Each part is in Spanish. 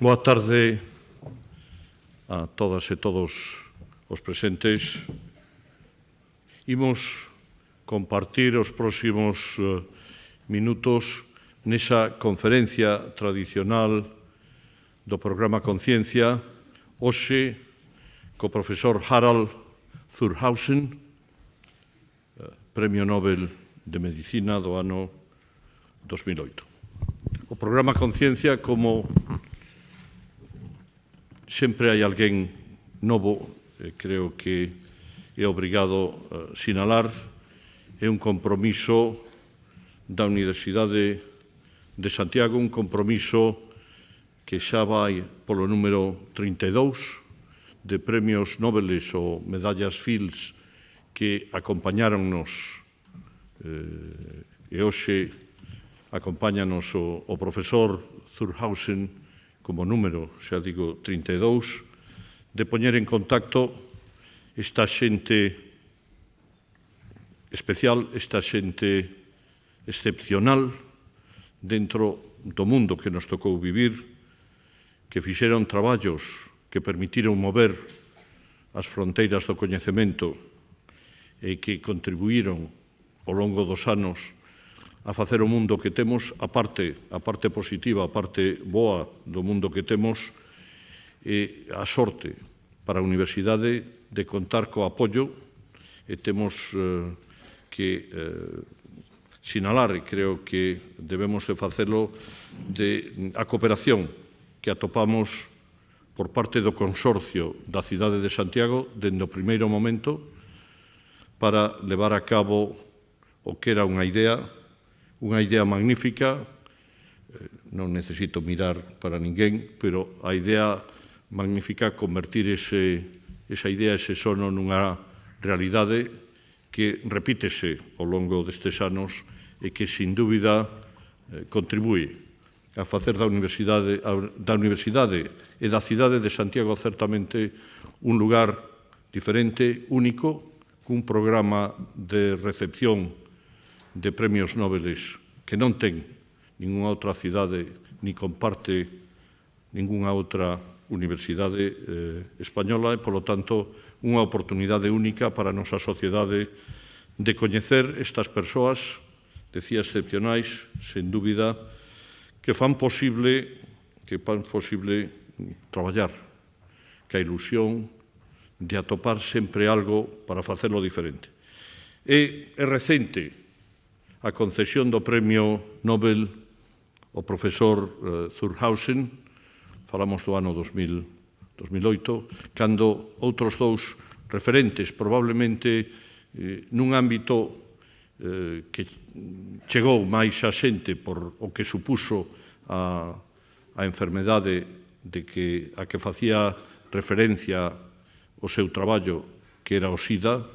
Boa tarde a todas e todos os presentes. Imos compartir os próximos minutos nesa conferencia tradicional do programa Conciencia, hoxe co profesor Harald Thurhausen, Premio Nobel de Medicina do ano 2008. O programa Conciencia, como sempre hai alguén novo, creo que é obrigado a sinalar, é un compromiso da Universidade de Santiago, un compromiso que xa vai polo número 32 de premios Nobeles ou medallas Fields que acompañáronnos e hoxe acompáñanos o profesor Thurhausen como número, xa digo, 32, de poñer en contacto esta xente especial, esta xente excepcional dentro do mundo que nos tocou vivir, que fixeron traballos que permitiron mover as fronteiras do coñecemento e que contribuíron ao longo dos anos a facer o mundo que temos, a parte positiva, a parte boa do mundo que temos, e a sorte para a Universidade de contar co apoio, e temos que sinalar, e creo que debemos de facelo, de a cooperación que atopamos por parte do Consorcio da Cidade de Santiago dende o primeiro momento para levar a cabo o que era unha idea magnífica, non necesito mirar para ninguén, pero a idea magnífica convertir esa idea, ese sono nunha realidade que repítese ao longo destes anos e que, sin dúbida, contribúe a facer da Universidade e da cidade de Santiago certamente un lugar diferente, único, cun programa de recepción de premios Nobeles que non ten ningunha outra cidade ni comparte ningunha outra universidade española e, polo tanto, unha oportunidade única para a nosa sociedade de coñecer estas persoas, decía, excepcionais, sen dúbida, que fan posible traballar, que a ilusión de atopar sempre algo para facelo diferente. É recente a concesión do Premio Nobel ao profesor Thurhausen, falamos do ano 2008, cando outros dous referentes, probablemente nun ámbito que chegou máis a xente por o que supuso a enfermedade a que facía referencia o seu traballo, que era o SIDA,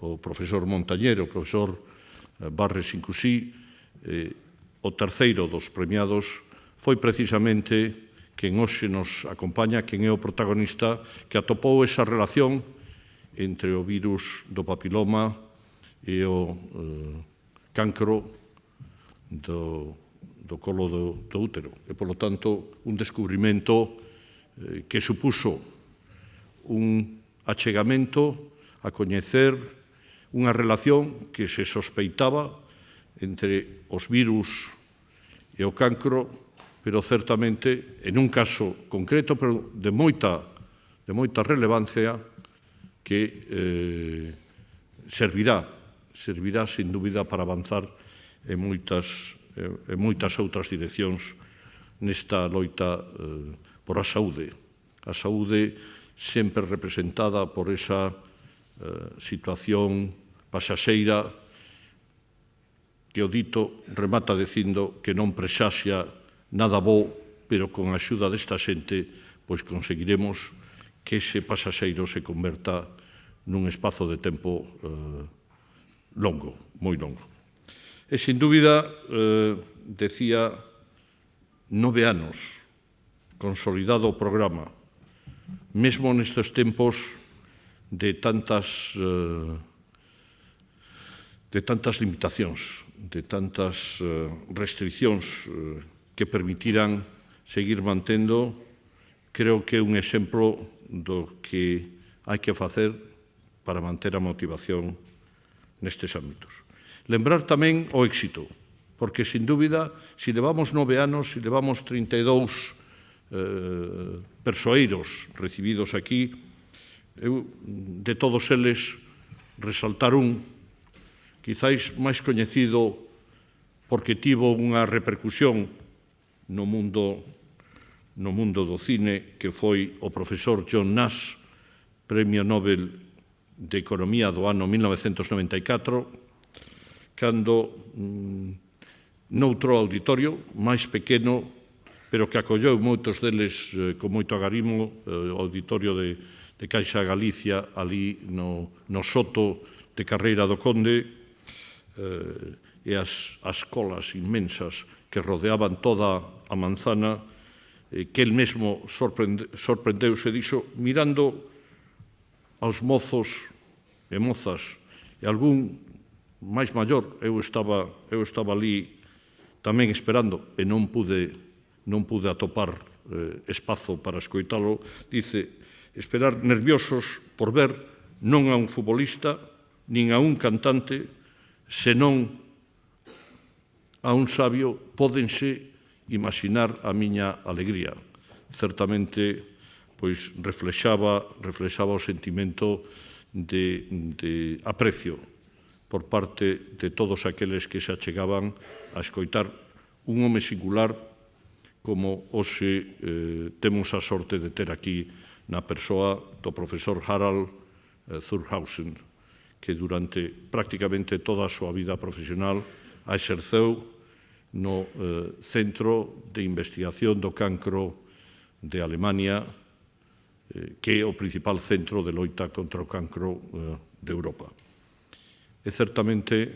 o profesor Montañero, o profesor Barres Incusí, o terceiro dos premiados, foi precisamente quen hoxe nos acompaña, quen é o protagonista, que atopou esa relación entre o virus do papiloma e o cancro do colo do útero. E, polo tanto, un descubrimento que supuso un achegamento a coñecer unha relación que se sospeitaba entre os virus e o cancro, pero certamente, en un caso concreto, pero de moita relevancia, que servirá sin dúbida para avanzar en moitas outras direccións nesta loita por a saúde. A saúde sempre representada por esa situación pasaxeira que o dito remata dicindo que non presaxia nada bo, pero con a axuda desta xente pois conseguiremos que ese pasaxeiro se converta nun espazo de tempo longo, moi longo. E, sin dúbida, decía, 9 anos consolidado o programa, mesmo nestes tempos de tantas limitacións, de tantas restriccións que permitiran seguir mantendo creo que é un exemplo do que hai que facer para manter a motivación nestes ámbitos. Lembrar tamén o éxito, porque, sin dúbida, se levamos 9 anos, se levamos 32 persoeiros recibidos aquí, eu, de todos eles, resaltar un, quizáis máis coñecido porque tivo unha repercusión no mundo do cine, que foi o profesor John Nash, Premio Nobel de Economía do ano 1994, cando noutro auditorio máis pequeno, pero que acolleu moitos deles con moito agarimo, o auditorio de Caixa Galicia, ali no Soto de Carreira do Conde, e as colas inmensas que rodeaban toda a manzana, que el mesmo sorprendeuse diso, mirando aos mozos e mozas, e algún máis maior, eu estaba ali tamén esperando, e non pude atopar espazo para escoitalo, dice, esperar nerviosos por ver non a un futbolista, nin a un cantante, senón a un sabio, pódense imaginar a miña alegría. Certamente, pois, reflexaba o sentimento de aprecio por parte de todos aqueles que se achegaban a escoitar un home singular como hoxe temos a sorte de ter aquí na persoa do profesor Harald Zurhausen, que durante prácticamente toda a súa vida profesional a exerceu no Centro de Investigación do Cancro de Alemania, que é o principal centro de loita contra o cancro de Europa. E certamente,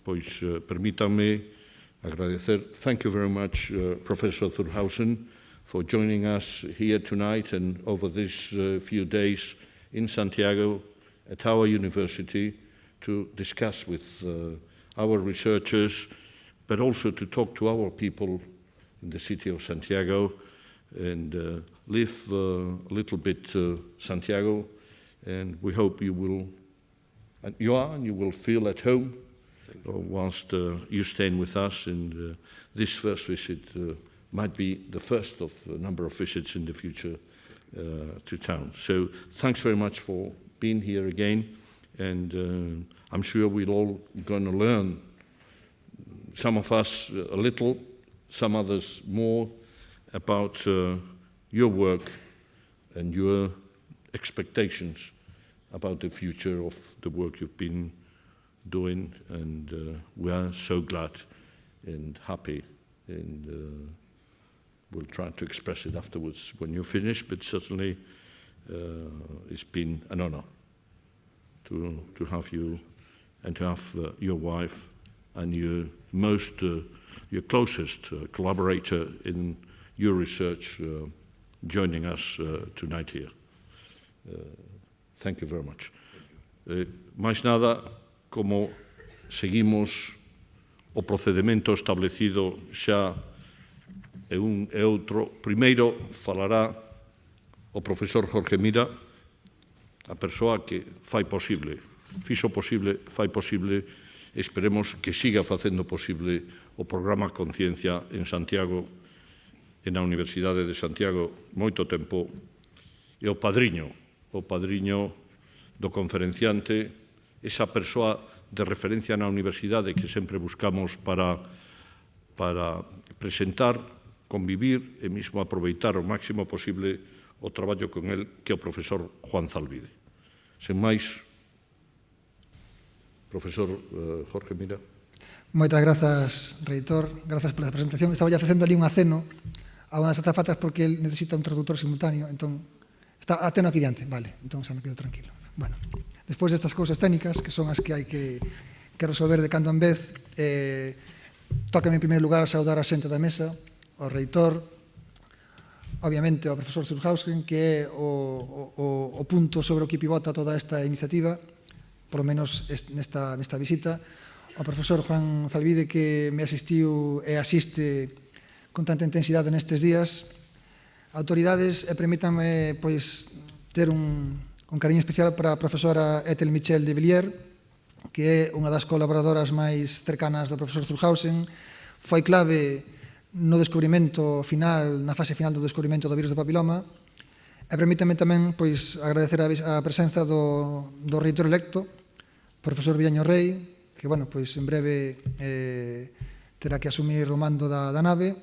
pois, permítanme agradecer. Thank you very much, Professor Zurhausen, for joining us here tonight and over these few days in Santiago at our university to discuss with our researchers, but also to talk to our people in the city of Santiago and live a little bit Santiago, and we hope you will, and you will feel at home whilst you staying with us, and this first visit might be the first of a number of visits in the future to town. So thanks very much for being here again, and I'm sure we're all going to learn, some of us a little, some others more, about your work and your expectations about the future of the work you've been doing, and we are so glad and happy, and we'll try to express it afterwards when you finish, but certainly it's been an honor to have you and to have your wife and your closest collaborator in your research joining us tonight here. Thank you very much. Máis nada, como seguimos o procedimento establecido xa e un e outro, primeiro falará o profesor Jorge Mira, a persoa que fai posible, fai posible, esperemos que siga facendo posible o programa Conciencia en Santiago, en a Universidade de Santiago, moito tempo, e o padriño do conferenciante, esa persoa de referencia na universidade que sempre buscamos para presentar, convivir e mesmo aproveitar o máximo posible o traballo con el, que é o profesor Juan Zalvide. Sen máis, profesor Jorge Mira. Moitas grazas, reitor, grazas pola presentación. Estaba ya facendo ali un aceno a unhas azafatas porque el necesita un traductor simultáneo, entón, está aceno aquí diante, vale, entón xa me quedo tranquilo. Bueno, despois destas cousas técnicas, que son as que hai que resolver de cando en vez, tócame en primeiro lugar saudar a xente da mesa, ao reitor, obviamente ao profesor Zurhausen, que é o punto sobre o que pivota toda esta iniciativa, por lo menos nesta visita, ao profesor Juan Zalvide, que me asistiu e asiste con tanta intensidade nestes días, autoridades, e permítanme ter un cariño especial para a profesora Ethel Michel de Villiers, que é unha das colaboradoras máis cercanas do profesor Zurhausen. Foi clave no descubrimento final, na fase final do descubrimento do virus do papiloma. E permítame tamén agradecer a presenza do reitor electo, profesor Villaño Rey, que en breve terá que asumir o mando da nave,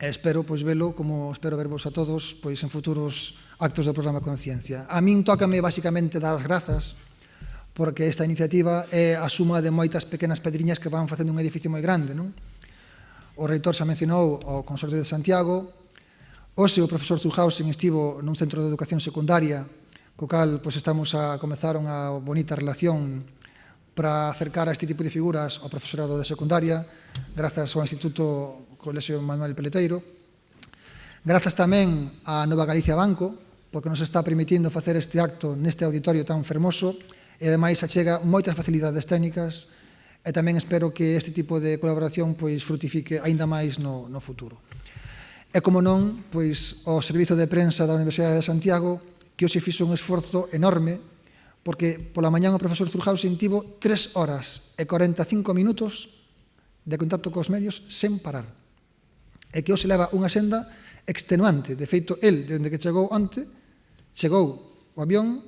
e espero velo, como espero vervos a todos, en futuros actos do programa Conciencia. A min tócame basicamente dar as grazas, porque esta iniciativa é a suma de moitas pequenas pedriñas que van facendo un edificio moi grande, non? O reitor xa mencionou o Consorcio de Santiago. Hoxe o profesor Zurhausen estivo nun centro de educación secundaria, co cal estamos a comezar unha bonita relación para acercar a este tipo de figuras ao profesorado de secundaria, grazas ao Instituto Colexio Manuel Peleteiro. Grazas tamén a Nova Galicia Banco, porque nos está permitindo facer este acto neste auditorio tan fermoso, e ademais achega moitas facilidades técnicas, e tamén espero que este tipo de colaboración frutifique aínda máis no futuro. E, como non, o Servizo de Prensa da Universidade de Santiago, que hoxe fixo un esforzo enorme, porque pola mañán o profesor Zurhausen tivo 3 horas e 45 minutos de contacto cos medios sen parar. E que hoxe leva unha senda extenuante. De feito, el, desde que chegou onte, chegou o avión,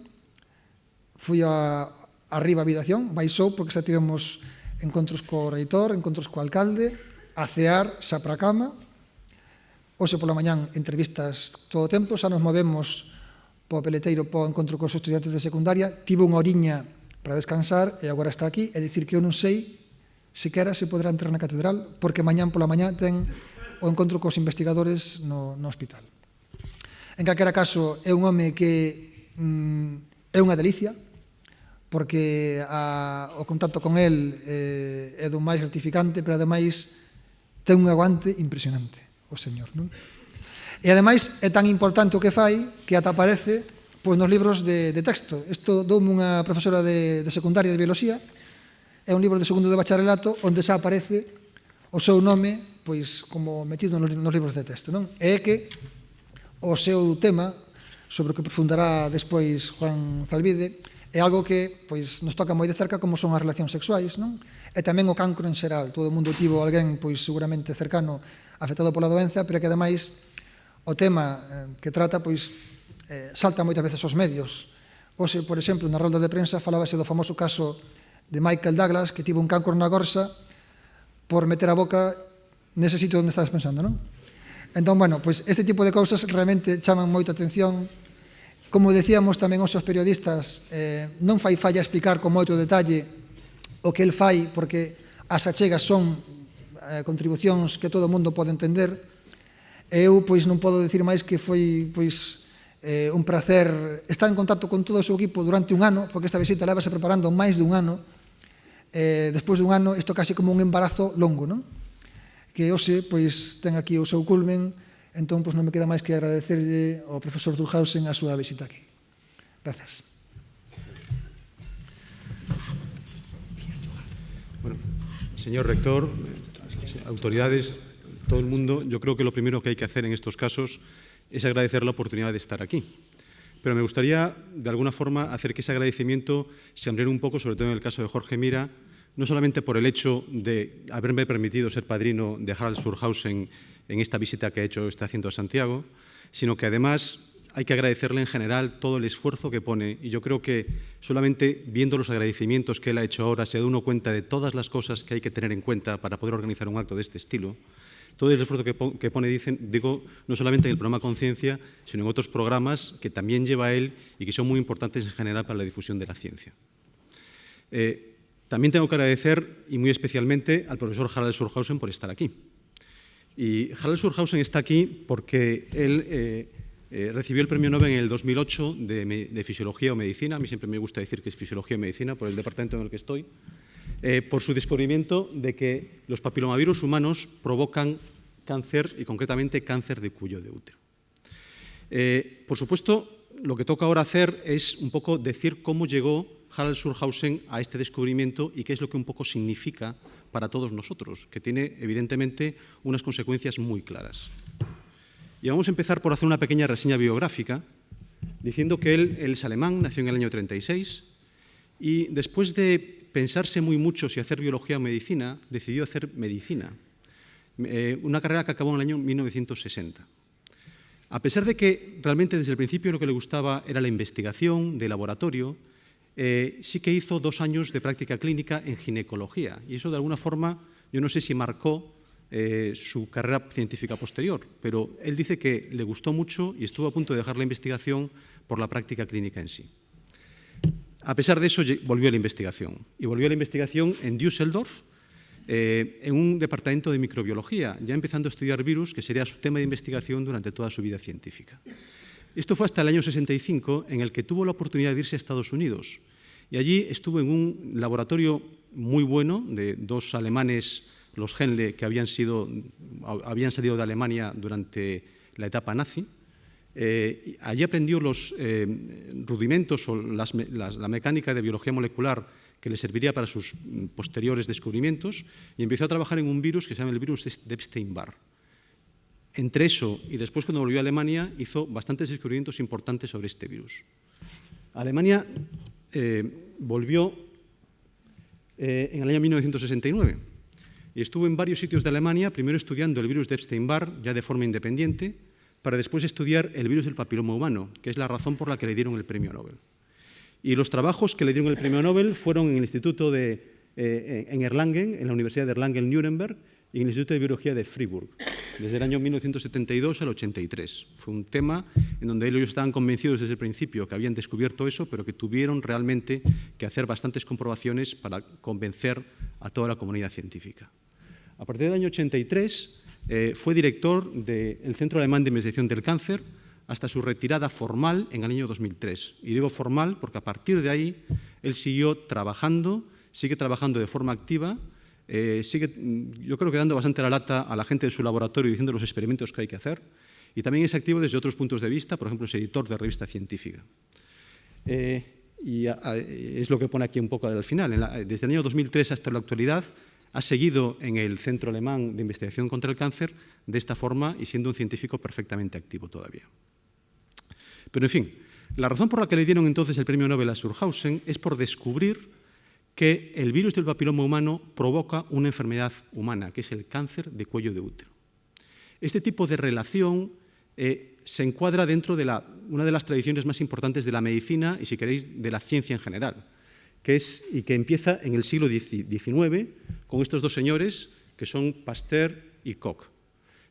fui arriba a habitación, baixou, porque xa tivemos encontros co reitor, encontros co alcalde, a cear, xa para a cama. Hoxe pola mañán entrevistas todo o tempo, xa nos movemos po Peleteiro po encontro cos estudiantes de secundaria, tivo unha horiña para descansar e agora está aquí, é dicir que eu non sei sequera se poderá entrar na catedral, porque mañán pola mañán ten o encontro cos investigadores no hospital. En calquera caso, é un home que é unha delicia, porque o contacto con el é do máis gratificante, pero ademais ten un aguante impresionante, o señor, non? E ademais é tan importante o que fai que ata aparece nos libros de texto. Isto doume unha profesora de secundaria de biología, é un libro de segundo de bacharelato onde xa aparece o seu nome como metido nos libros de texto, non? E é que o seu tema, sobre o que profundará despois Juan Zalvide, é algo que nos toca moi de cerca, como son as relacións sexuais, non? E tamén o cancro en xeral. Todo o mundo tivo alguén seguramente cercano afectado pola doenza, pero que ademais o tema que trata salta moitas veces aos medios. Hoxe, por exemplo, na rolda de prensa falábase do famoso caso de Michael Douglas, que tivo un cancro na gorsa por meter a boca nese sitio onde estás pensando, non? Entón, este tipo de cousas realmente chaman moita atención. Como decíamos tamén os periodistas, non fai falla explicar con moito detalle o que el fai, porque as achegas son contribucións que todo o mundo pode entender. Eu non podo dicir máis que foi un placer estar en contacto con todo o seu equipo durante un ano, porque esta visita levase preparando máis de un ano. Despois de un ano, isto casi como un embarazo longo, non? Que hoxe ten aquí o seu culmen. Entón, non me queda máis que agradecerlle ao profesor Zurhausen a súa visita aquí. Grazas. Bueno, señor rector, autoridades, todo el mundo, yo creo que lo primero que hay que hacer en estos casos es agradecer la oportunidad de estar aquí. Pero me gustaría, de alguna forma, hacer que ese agradecimiento se ampliara un poco, sobre todo en el caso de Jorge Mira, no solamente por el hecho de haberme permitido ser padrino de Harald Zurhausen en esta visita que está haciendo a Santiago, sino que además hay que agradecerle en general todo el esfuerzo que pone, y yo creo que solamente viendo los agradecimientos que él ha hecho ahora se da uno cuenta de todas las cosas que hay que tener en cuenta para poder organizar un acto de este estilo. Todo el esfuerzo que pone, digo, no solamente en el programa Conciencia, sino en otros programas que también lleva él y que son muy importantes en general para la difusión de la ciencia. También tengo que agradecer, y muy especialmente, al profesor Harald Zurhausen por estar aquí. Y Harald Zurhausen está aquí porque él recibió el premio Nobel en el 2008 de Fisiología o Medicina, a mí siempre me gusta decir que es Fisiología o Medicina por el departamento en el que estoy, por su descubrimiento de que los papilomavirus humanos provocan cáncer, y concretamente cáncer de cuello de útero. Por supuesto, lo que toca ahora hacer es un poco decir cómo llegó Harald Zurhausen a este descubrimiento y qué es lo que un poco significa para todos nosotros, que tiene evidentemente unas consecuencias muy claras. Y vamos a empezar por hacer una pequeña reseña biográfica, diciendo que él es alemán, nació en el año 36, y después de pensarse muy mucho si hacer biología o medicina, decidió hacer medicina, una carrera que acabó en el año 1960. A pesar de que realmente desde el principio lo que le gustaba era la investigación de laboratorio, sí que hizo 2 años de práctica clínica en ginecología, y eso de alguna forma, yo no sé si marcó su carrera científica posterior, pero él dice que le gustó mucho y estuvo a punto de dejar la investigación por la práctica clínica en sí. A pesar de eso, volvió a la investigación, y volvió a la investigación en Düsseldorf, en un departamento de microbiología, ya empezando a estudiar virus, que sería su tema de investigación durante toda su vida científica. Esto fue hasta el año 65, en el que tuvo la oportunidad de irse a Estados Unidos, y allí estuvo en un laboratorio muy bueno de 2 alemanes, los Henle, que habían salido de Alemania durante la etapa nazi. Allí aprendió los rudimentos o la mecánica de biología molecular que le serviría para sus posteriores descubrimientos, y empezó a trabajar en un virus que se llama el virus de Epstein-Barr. Entre eso y después, cuando volvió a Alemania, hizo bastantes descubrimientos importantes sobre este virus. Alemania volvió en el año 1969 y estuvo en varios sitios de Alemania, primero estudiando el virus de Epstein-Barr, ya de forma independiente, para después estudiar el virus del papiloma humano, que es la razón por la que le dieron el premio Nobel. Y los trabajos que le dieron el premio Nobel fueron en el Instituto en Erlangen, en la Universidad de Erlangen-Nuremberg, y en el Instituto de Biología de Fribourg, desde el año 1972 al 83. Fue un tema en donde ellos estaban convencidos desde el principio que habían descubierto eso, pero que tuvieron realmente que hacer bastantes comprobaciones para convencer a toda la comunidad científica. A partir del año 83 fue director del Centro Alemán de Investigación del Cáncer hasta su retirada formal en el año 2003. Y digo formal porque a partir de ahí él sigue trabajando de forma activa, yo creo que dando bastante la lata a la gente de su laboratorio diciendo los experimentos que hay que hacer, y también es activo desde otros puntos de vista, por ejemplo, es editor de revista científica. Y es lo que pone aquí un poco al final. Desde el año 2003 hasta la actualidad ha seguido en el Centro Alemán de Investigación contra el Cáncer de esta forma y siendo un científico perfectamente activo todavía. Pero, en fin, la razón por la que le dieron entonces el premio Nobel a Surhausen es por descubrir que el virus del papiloma humano provoca una enfermedad humana, que es el cáncer de cuello de útero. Este tipo de relación se encuadra dentro de una de las tradiciones más importantes de la medicina y, si queréis, de la ciencia en general, que empieza en el siglo XIX con estos 2 señores, que son Pasteur y Koch,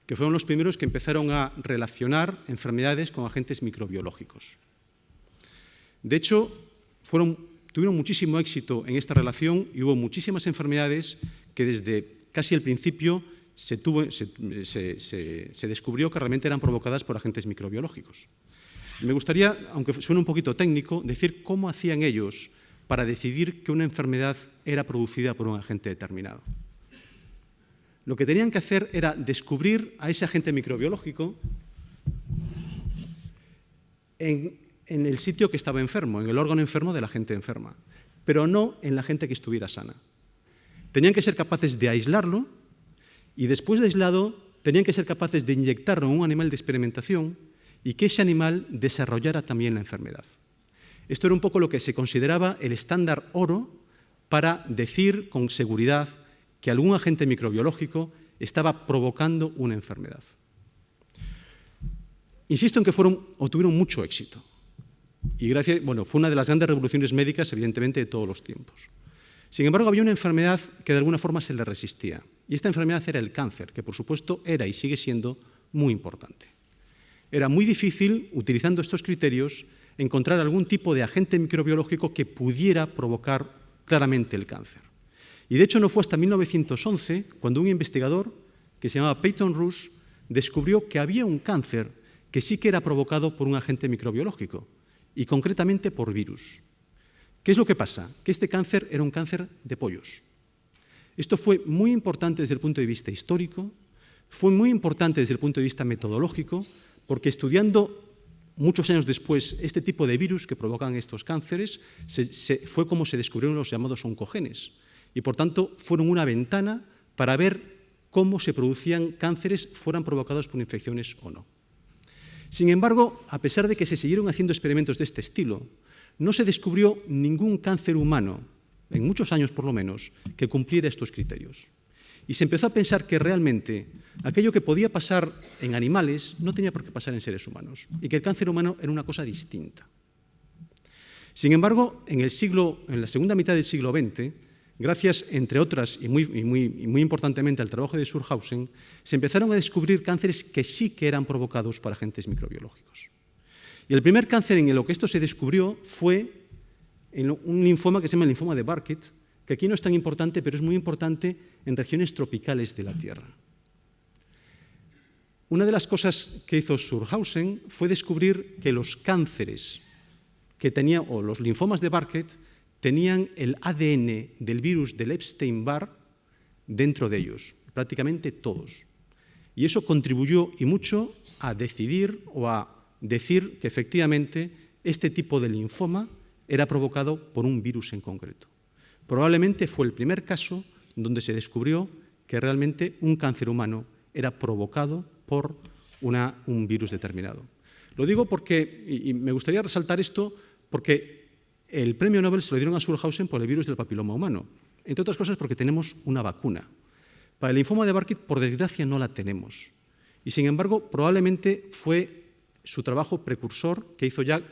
que fueron los primeros que empezaron a relacionar enfermedades con agentes microbiológicos. De hecho, tuvieron muchísimo éxito en esta relación y hubo muchísimas enfermedades que desde casi el principio se descubrió que realmente eran provocadas por agentes microbiológicos. Me gustaría, aunque suene un poquito técnico, decir cómo hacían ellos para decidir que una enfermedad era producida por un agente determinado. Lo que tenían que hacer era descubrir a ese agente microbiológico en el sitio que estaba enfermo, en el órgano enfermo de la gente enferma, pero no en la gente que estuviera sana. Tenían que ser capaces de aislarlo y, después de aislado, tenían que ser capaces de inyectarlo en un animal de experimentación y que ese animal desarrollara también la enfermedad. Esto era un poco lo que se consideraba el estándar oro para decir con seguridad que algún agente microbiológico estaba provocando una enfermedad. Insisto en que tuvieron mucho éxito. Y fue una de las grandes revoluciones médicas, evidentemente, de todos los tiempos. Sin embargo, había una enfermedad que de alguna forma se le resistía. Y esta enfermedad era el cáncer, que por supuesto era y sigue siendo muy importante. Era muy difícil, utilizando estos criterios, encontrar algún tipo de agente microbiológico que pudiera provocar claramente el cáncer. Y de hecho no fue hasta 1911 cuando un investigador que se llamaba Peyton Roos descubrió que había un cáncer que sí que era provocado por un agente microbiológico, y concretamente por virus. ¿Qué es lo que pasa? Que este cáncer era un cáncer de pollos. Esto fue muy importante desde el punto de vista histórico, fue muy importante desde el punto de vista metodológico, porque estudiando muchos años después este tipo de virus que provocan estos cánceres, fue como se descubrieron los llamados oncogenes. Y por tanto fueron una ventana para ver cómo se producían cánceres, fueran provocados por infecciones o no. Sin embargo, a pesar de que se siguieron haciendo experimentos de este estilo, no se descubrió ningún cáncer humano, en muchos años por lo menos, que cumpliera estos criterios. Y se empezó a pensar que realmente aquello que podía pasar en animales no tenía por qué pasar en seres humanos, y que el cáncer humano era una cosa distinta. Sin embargo, en la segunda mitad del siglo XX, gracias, entre otras, y muy importantemente al trabajo de Surhausen, se empezaron a descubrir cánceres que sí que eran provocados por agentes microbiológicos. Y el primer cáncer en el que esto se descubrió fue en un linfoma que se llama el linfoma de Burkitt, que aquí no es tan importante, pero es muy importante en regiones tropicales de la Tierra. Una de las cosas que hizo Surhausen fue descubrir que los cánceres que tenían, o los linfomas de Burkitt, tenían el ADN del virus del Epstein-Barr dentro de ellos, prácticamente todos. Y eso contribuyó y mucho a decidir o a decir que efectivamente este tipo de linfoma era provocado por un virus en concreto. Probablemente fue el primer caso donde se descubrió que realmente un cáncer humano era provocado por un virus determinado. Lo digo porque, y me gustaría resaltar esto, porque el premio Nobel se lo dieron a Surhausen por el virus del papiloma humano, entre otras cosas porque tenemos una vacuna. Para el linfoma de Burkitt, por desgracia, no la tenemos. Y sin embargo, probablemente fue su trabajo precursor que hizo ya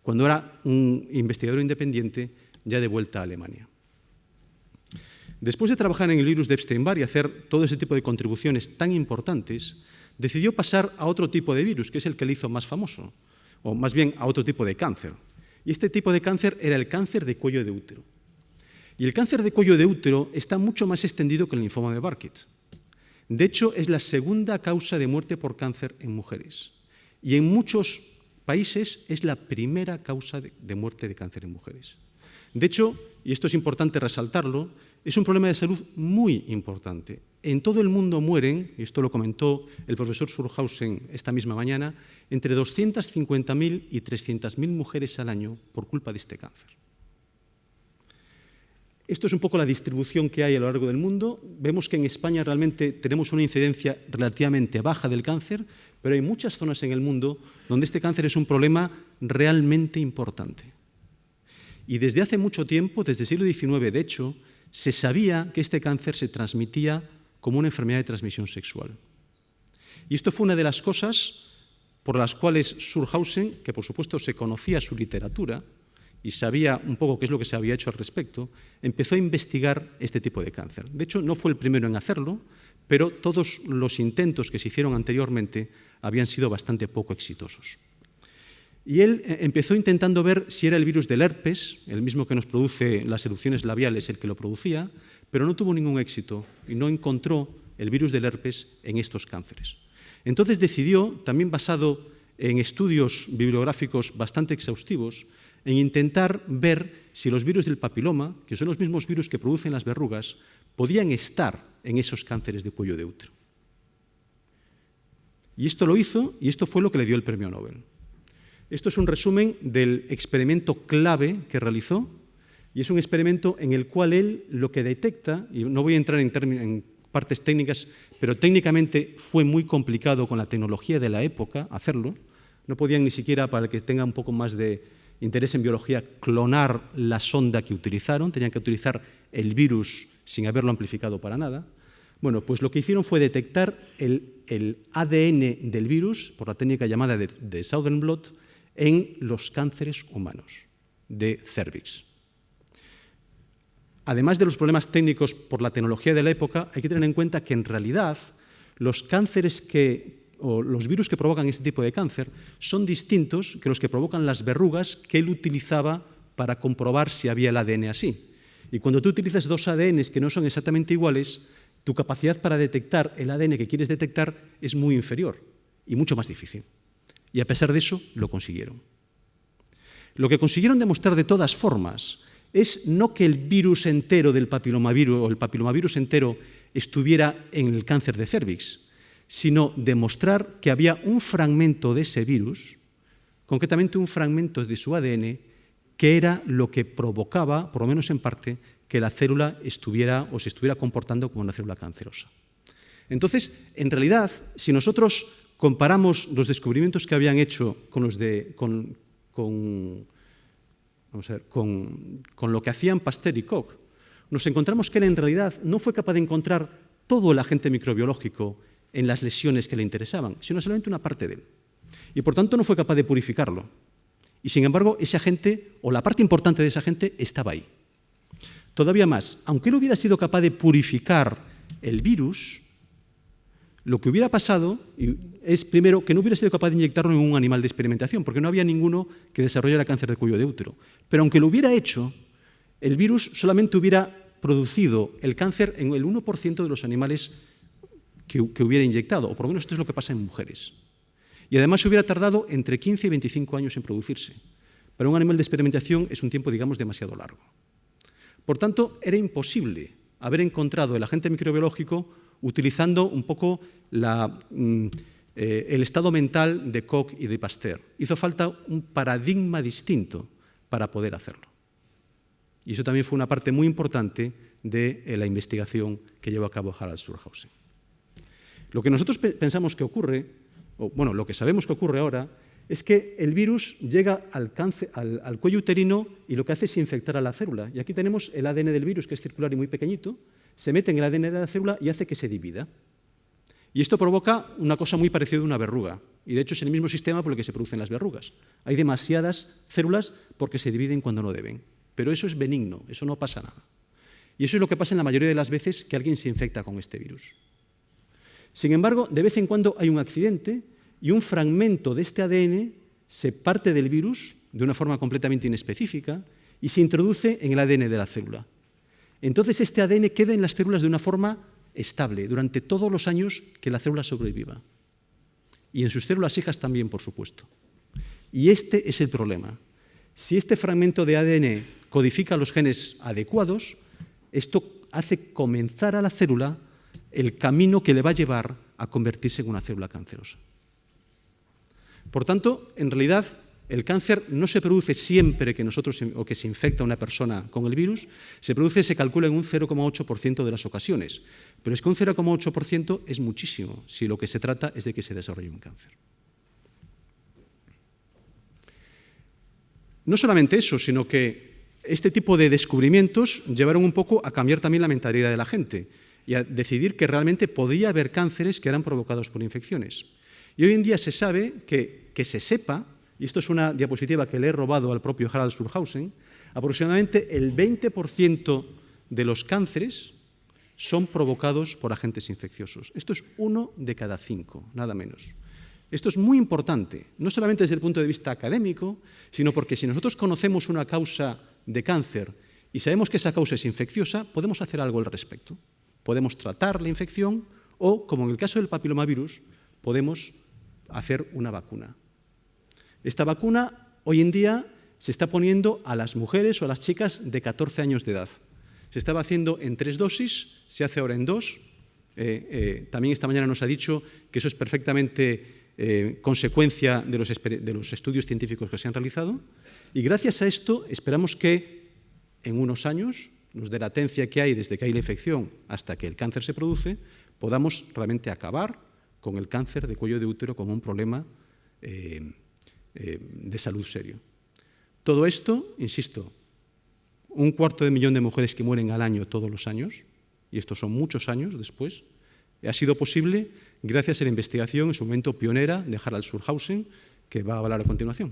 cuando era un investigador independiente, ya de vuelta a Alemania. Después de trabajar en el virus de Epstein-Barr y hacer todo ese tipo de contribuciones tan importantes, decidió pasar a otro tipo de virus, que es el que le hizo más famoso, o más bien a otro tipo de cáncer. Y este tipo de cáncer era el cáncer de cuello de útero. Y el cáncer de cuello de útero está mucho más extendido que el linfoma de Burkitt. De hecho, es la segunda causa de muerte por cáncer en mujeres. Y en muchos países es la primera causa de muerte de cáncer en mujeres. De hecho, y esto es importante resaltarlo, es un problema de salud muy importante. En todo el mundo mueren, y esto lo comentó el profesor Surhausen esta misma mañana, entre 250.000 y 300.000 mujeres al año por culpa de este cáncer. Esto es un poco la distribución que hay a lo largo del mundo. Vemos que en España realmente tenemos una incidencia relativamente baja del cáncer, pero hay muchas zonas en el mundo donde este cáncer es un problema realmente importante. Y desde hace mucho tiempo, desde el siglo XIX, de hecho, se sabía que este cáncer se transmitía como una enfermedad de transmisión sexual. Y esto fue una de las cosas por las cuales Surhausen, que por supuesto se conocía su literatura y sabía un poco qué es lo que se había hecho al respecto, empezó a investigar este tipo de cáncer. De hecho, no fue el primero en hacerlo, pero todos los intentos que se hicieron anteriormente habían sido bastante poco exitosos. Y él empezó intentando ver si era el virus del herpes, el mismo que nos produce las erupciones labiales, el que lo producía, pero no tuvo ningún éxito y no encontró el virus del herpes en estos cánceres. Entonces decidió, también basado en estudios bibliográficos bastante exhaustivos, en intentar ver si los virus del papiloma, que son los mismos virus que producen las verrugas, podían estar en esos cánceres de cuello de útero. Y esto lo hizo, y esto fue lo que le dio el premio Nobel. Esto es un resumen del experimento clave que realizó, y es un experimento en el cual él lo que detecta, y no voy a entrar en partes técnicas, pero técnicamente fue muy complicado con la tecnología de la época hacerlo. No podían ni siquiera, para el que tenga un poco más de interés en biología, clonar la sonda que utilizaron, tenían que utilizar el virus sin haberlo amplificado para nada. Bueno, pues lo que hicieron fue detectar el ADN del virus, por la técnica llamada de Southern Blot, en los cánceres humanos de cervix. Además de los problemas técnicos por la tecnología de la época, hay que tener en cuenta que en realidad los cánceres o los virus que provocan este tipo de cáncer son distintos que los que provocan las verrugas que él utilizaba para comprobar si había el ADN así. Y cuando tú utilizas dos ADNs que no son exactamente iguales, tu capacidad para detectar el ADN que quieres detectar es muy inferior y mucho más difícil. Y a pesar de eso, lo consiguieron. Lo que consiguieron demostrar de todas formas es no que el virus entero del papilomavirus o el papilomavirus entero estuviera en el cáncer de cervix, sino demostrar que había un fragmento de ese virus, concretamente un fragmento de su ADN, que era lo que provocaba, por lo menos en parte, que la célula estuviera o se estuviera comportando como una célula cancerosa. Entonces, en realidad, si nosotros comparamos los descubrimientos que habían hecho con los con lo que hacían Pasteur y Koch, nos encontramos que él en realidad no fue capaz de encontrar todo el agente microbiológico en las lesiones que le interesaban, sino solamente una parte de él. Y por tanto no fue capaz de purificarlo. Y sin embargo, ese agente, o la parte importante de ese agente, estaba ahí. Todavía más, aunque él hubiera sido capaz de purificar el virus, lo que hubiera pasado es, primero, que no hubiera sido capaz de inyectarlo en un animal de experimentación, porque no había ninguno que desarrollara cáncer de cuello de útero. Pero aunque lo hubiera hecho, el virus solamente hubiera producido el cáncer en el 1% de los animales que hubiera inyectado, o por lo menos esto es lo que pasa en mujeres. Y además se hubiera tardado entre 15 y 25 años en producirse. Para un animal de experimentación es un tiempo, digamos, demasiado largo. Por tanto, era imposible haber encontrado el agente microbiológico utilizando un poco el estado mental de Koch y de Pasteur. Hizo falta un paradigma distinto para poder hacerlo. Y eso también fue una parte muy importante de la investigación que llevó a cabo Harald Schulhausen. Lo que nosotros pensamos que ocurre, o bueno, lo que sabemos que ocurre ahora, es que el virus llega al cuello uterino y lo que hace es infectar a la célula. Y aquí tenemos el ADN del virus, que es circular y muy pequeñito, se mete en el ADN de la célula y hace que se divida. Y esto provoca una cosa muy parecida a una verruga. Y de hecho es el mismo sistema por el que se producen las verrugas. Hay demasiadas células porque se dividen cuando no deben. Pero eso es benigno, eso no pasa nada. Y eso es lo que pasa en la mayoría de las veces que alguien se infecta con este virus. Sin embargo, de vez en cuando hay un accidente y un fragmento de este ADN se parte del virus de una forma completamente inespecífica y se introduce en el ADN de la célula. Entonces este ADN queda en las células de una forma estable durante todos los años que la célula sobreviva. Y en sus células hijas también, por supuesto. Y este es el problema. Si este fragmento de ADN codifica los genes adecuados, esto hace comenzar a la célula el camino que le va a llevar a convertirse en una célula cancerosa. Por tanto, en realidad, el cáncer no se produce siempre que que se infecta una persona con el virus, se calcula en un 0,8% de las ocasiones. Pero es que un 0,8% es muchísimo si lo que se trata es de que se desarrolle un cáncer. No solamente eso, sino que este tipo de descubrimientos llevaron un poco a cambiar también la mentalidad de la gente y a decidir que realmente podía haber cánceres que eran provocados por infecciones. Y hoy en día se sabe que se sepa, y esto es una diapositiva que le he robado al propio Harald Schulhausen, aproximadamente el 20% de los cánceres son provocados por agentes infecciosos. Esto es 1 de cada 5, nada menos. Esto es muy importante, no solamente desde el punto de vista académico, sino porque si nosotros conocemos una causa de cáncer y sabemos que esa causa es infecciosa, podemos hacer algo al respecto. Podemos tratar la infección o, como en el caso del papilomavirus, podemos hacer una vacuna. Esta vacuna hoy en día se está poniendo a las mujeres o a las chicas de 14 años de edad. Se estaba haciendo en 3 dosis, se hace ahora en 2. También esta mañana nos ha dicho que eso es perfectamente consecuencia de los estudios científicos que se han realizado. Y gracias a esto esperamos que en unos años, de latencia que hay desde que hay la infección hasta que el cáncer se produce, podamos realmente acabar con el cáncer de cuello de útero como un problema de salud serio. Todo esto, insisto, 250.000 de mujeres que mueren al año todos los años, y estos son muchos años después, ha sido posible gracias a la investigación en su momento pionera de Harald Schulhausen, que va a hablar a continuación.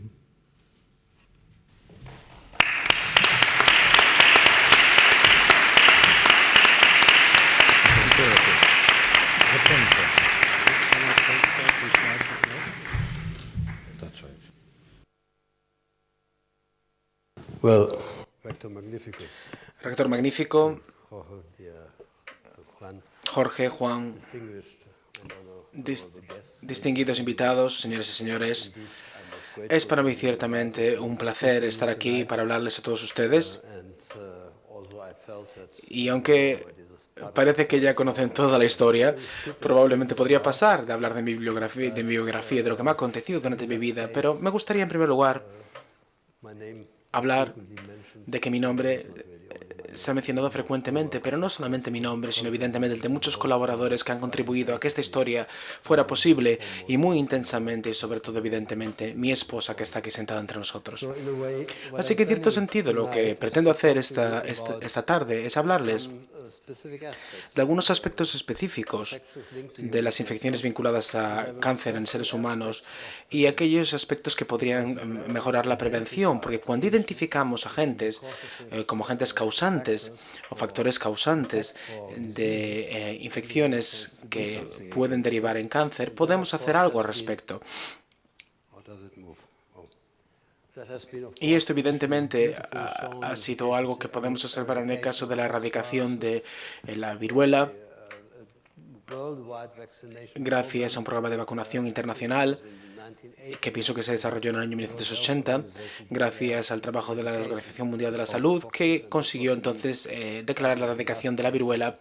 Well, Rector Magnificus. Rector Magnífico, Jorge, Juan, distinguidos invitados, señores y señores, es para mí ciertamente un placer estar aquí para hablarles a todos ustedes. Y aunque parece que ya conocen toda la historia, probablemente podría pasar de hablar de mi biografía, de lo que me ha acontecido durante mi vida, pero me gustaría en primer lugar hablar de que mi nombre se ha mencionado frecuentemente, pero no solamente mi nombre, sino evidentemente el de muchos colaboradores que han contribuido a que esta historia fuera posible, y muy intensamente, y sobre todo evidentemente mi esposa, que está aquí sentada entre nosotros. Así que en cierto sentido lo que pretendo hacer esta tarde es hablarles de algunos aspectos específicos de las infecciones vinculadas a cáncer en seres humanos y aquellos aspectos que podrían mejorar la prevención, porque cuando identificamos agentes como agentes causantes o factores causantes de infecciones que pueden derivar en cáncer, podemos hacer algo al respecto. Y esto evidentemente ha sido algo que podemos observar en el caso de la erradicación de la viruela, gracias a un programa de vacunación internacional que pienso que se desarrolló en el año 1980, gracias al trabajo de la Organización Mundial de la Salud, que consiguió entonces declarar la erradicación de la viruela,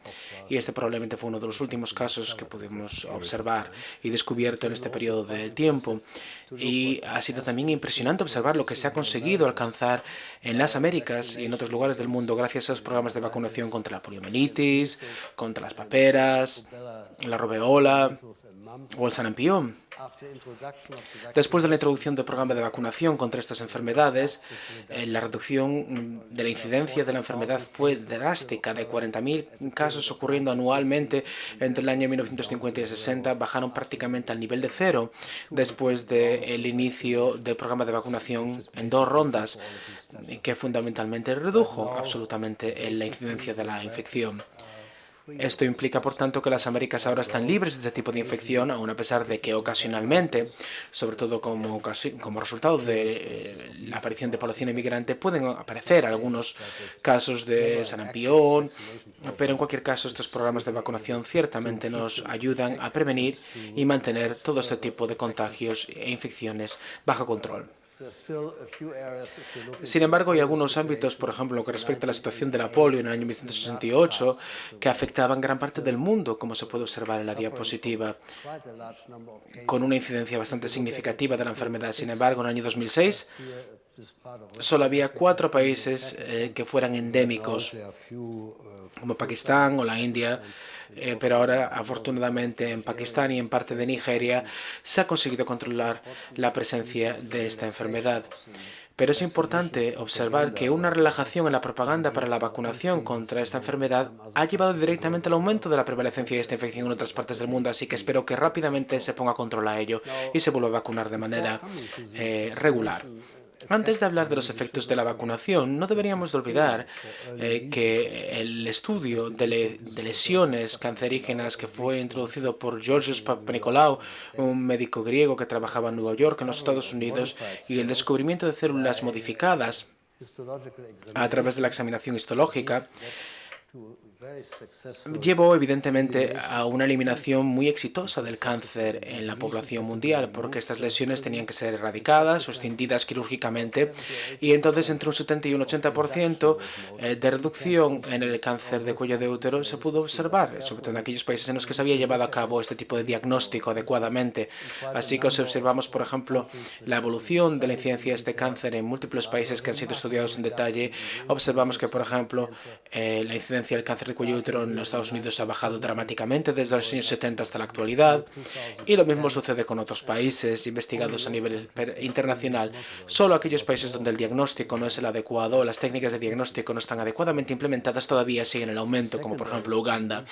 y este probablemente fue uno de los últimos casos que pudimos observar y descubierto en este periodo de tiempo. Y ha sido también impresionante observar lo que se ha conseguido alcanzar en las Américas y en otros lugares del mundo gracias a los programas de vacunación contra la poliomielitis, contra las paperas, la rubeola o el sarampión. Después de la introducción del programa de vacunación contra estas enfermedades, la reducción de la incidencia de la enfermedad fue drástica. De 40.000 casos ocurriendo anualmente entre el año 1950 y 60, bajaron prácticamente al nivel de cero después del inicio del programa de vacunación en 2 rondas, que fundamentalmente redujo absolutamente la incidencia de la infección. Esto implica, por tanto, que las Américas ahora están libres de este tipo de infección, aun a pesar de que ocasionalmente, sobre todo como resultado de la aparición de población inmigrante, pueden aparecer algunos casos de sarampión, pero en cualquier caso estos programas de vacunación ciertamente nos ayudan a prevenir y mantener todo este tipo de contagios e infecciones bajo control. Sin embargo, hay algunos ámbitos, por ejemplo, lo que respecta a la situación de la polio en el año 1968, que afectaban gran parte del mundo, como se puede observar en la diapositiva, con una incidencia bastante significativa de la enfermedad. Sin embargo, en el año 2006, solo había 4 países que fueran endémicos, como Pakistán o la India, pero ahora, afortunadamente, en Pakistán y en parte de Nigeria se ha conseguido controlar la presencia de esta enfermedad. Pero es importante observar que una relajación en la propaganda para la vacunación contra esta enfermedad ha llevado directamente al aumento de la prevalencia de esta infección en otras partes del mundo, así que espero que rápidamente se ponga control a ello y se vuelva a vacunar de manera regular. Antes de hablar de los efectos de la vacunación, no deberíamos de olvidar que el estudio de lesiones cancerígenas que fue introducido por Georgios Papanikolaou, un médico griego que trabajaba en Nueva York, en los Estados Unidos, y el descubrimiento de células modificadas a través de la examinación histológica, llevó evidentemente a una eliminación muy exitosa del cáncer en la población mundial, porque estas lesiones tenían que ser erradicadas o extinguidas quirúrgicamente, y entonces entre un 70 y un 80% de reducción en el cáncer de cuello de útero se pudo observar, sobre todo en aquellos países en los que se había llevado a cabo este tipo de diagnóstico adecuadamente. Así que observamos, por ejemplo, la evolución de la incidencia de este cáncer en múltiples países que han sido estudiados en detalle. Observamos que, por ejemplo, la incidencia del cáncer de cuello de útero en los Estados Unidos ha bajado dramáticamente desde los años 70 hasta la actualidad, y lo mismo sucede con otros países investigados a nivel internacional. Solo aquellos países donde el diagnóstico no es el adecuado, las técnicas de diagnóstico no están adecuadamente implementadas, todavía siguen el aumento, como por ejemplo Uganda.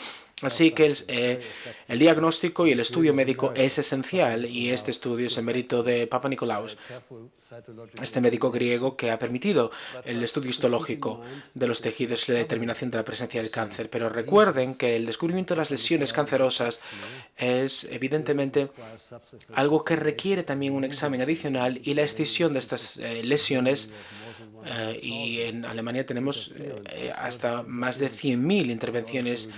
Así que el diagnóstico y el estudio médico es esencial, y este estudio es el mérito de Papanikolaou, este médico griego que ha permitido el estudio histológico de los tejidos y la determinación de la presencia del cáncer. Pero recuerden que el descubrimiento de las lesiones cancerosas es evidentemente algo que requiere también un examen adicional, y la escisión de estas lesiones, y en Alemania tenemos hasta más de 100.000 intervenciones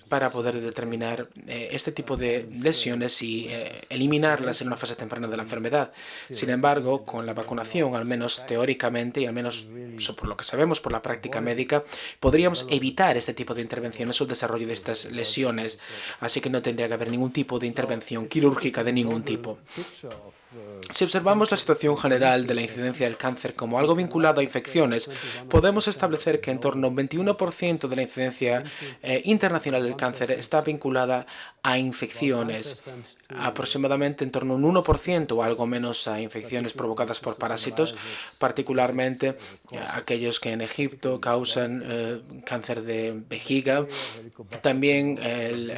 para poder determinar este tipo de lesiones y eliminarlas en una fase temprana de la enfermedad. Sin embargo, con la vacunación, al menos teóricamente y al menos por lo que sabemos por la práctica médica, podríamos evitar este tipo de intervenciones o el desarrollo de estas lesiones. Así que no tendría que haber ningún tipo de intervención quirúrgica de ningún tipo. Si observamos la situación general de la incidencia del cáncer como algo vinculado a infecciones, podemos establecer que en torno a un 21% de la incidencia internacional del cáncer está vinculada a infecciones, aproximadamente en torno a un 1% o algo menos a infecciones provocadas por parásitos, particularmente aquellos que en Egipto causan cáncer de vejiga. También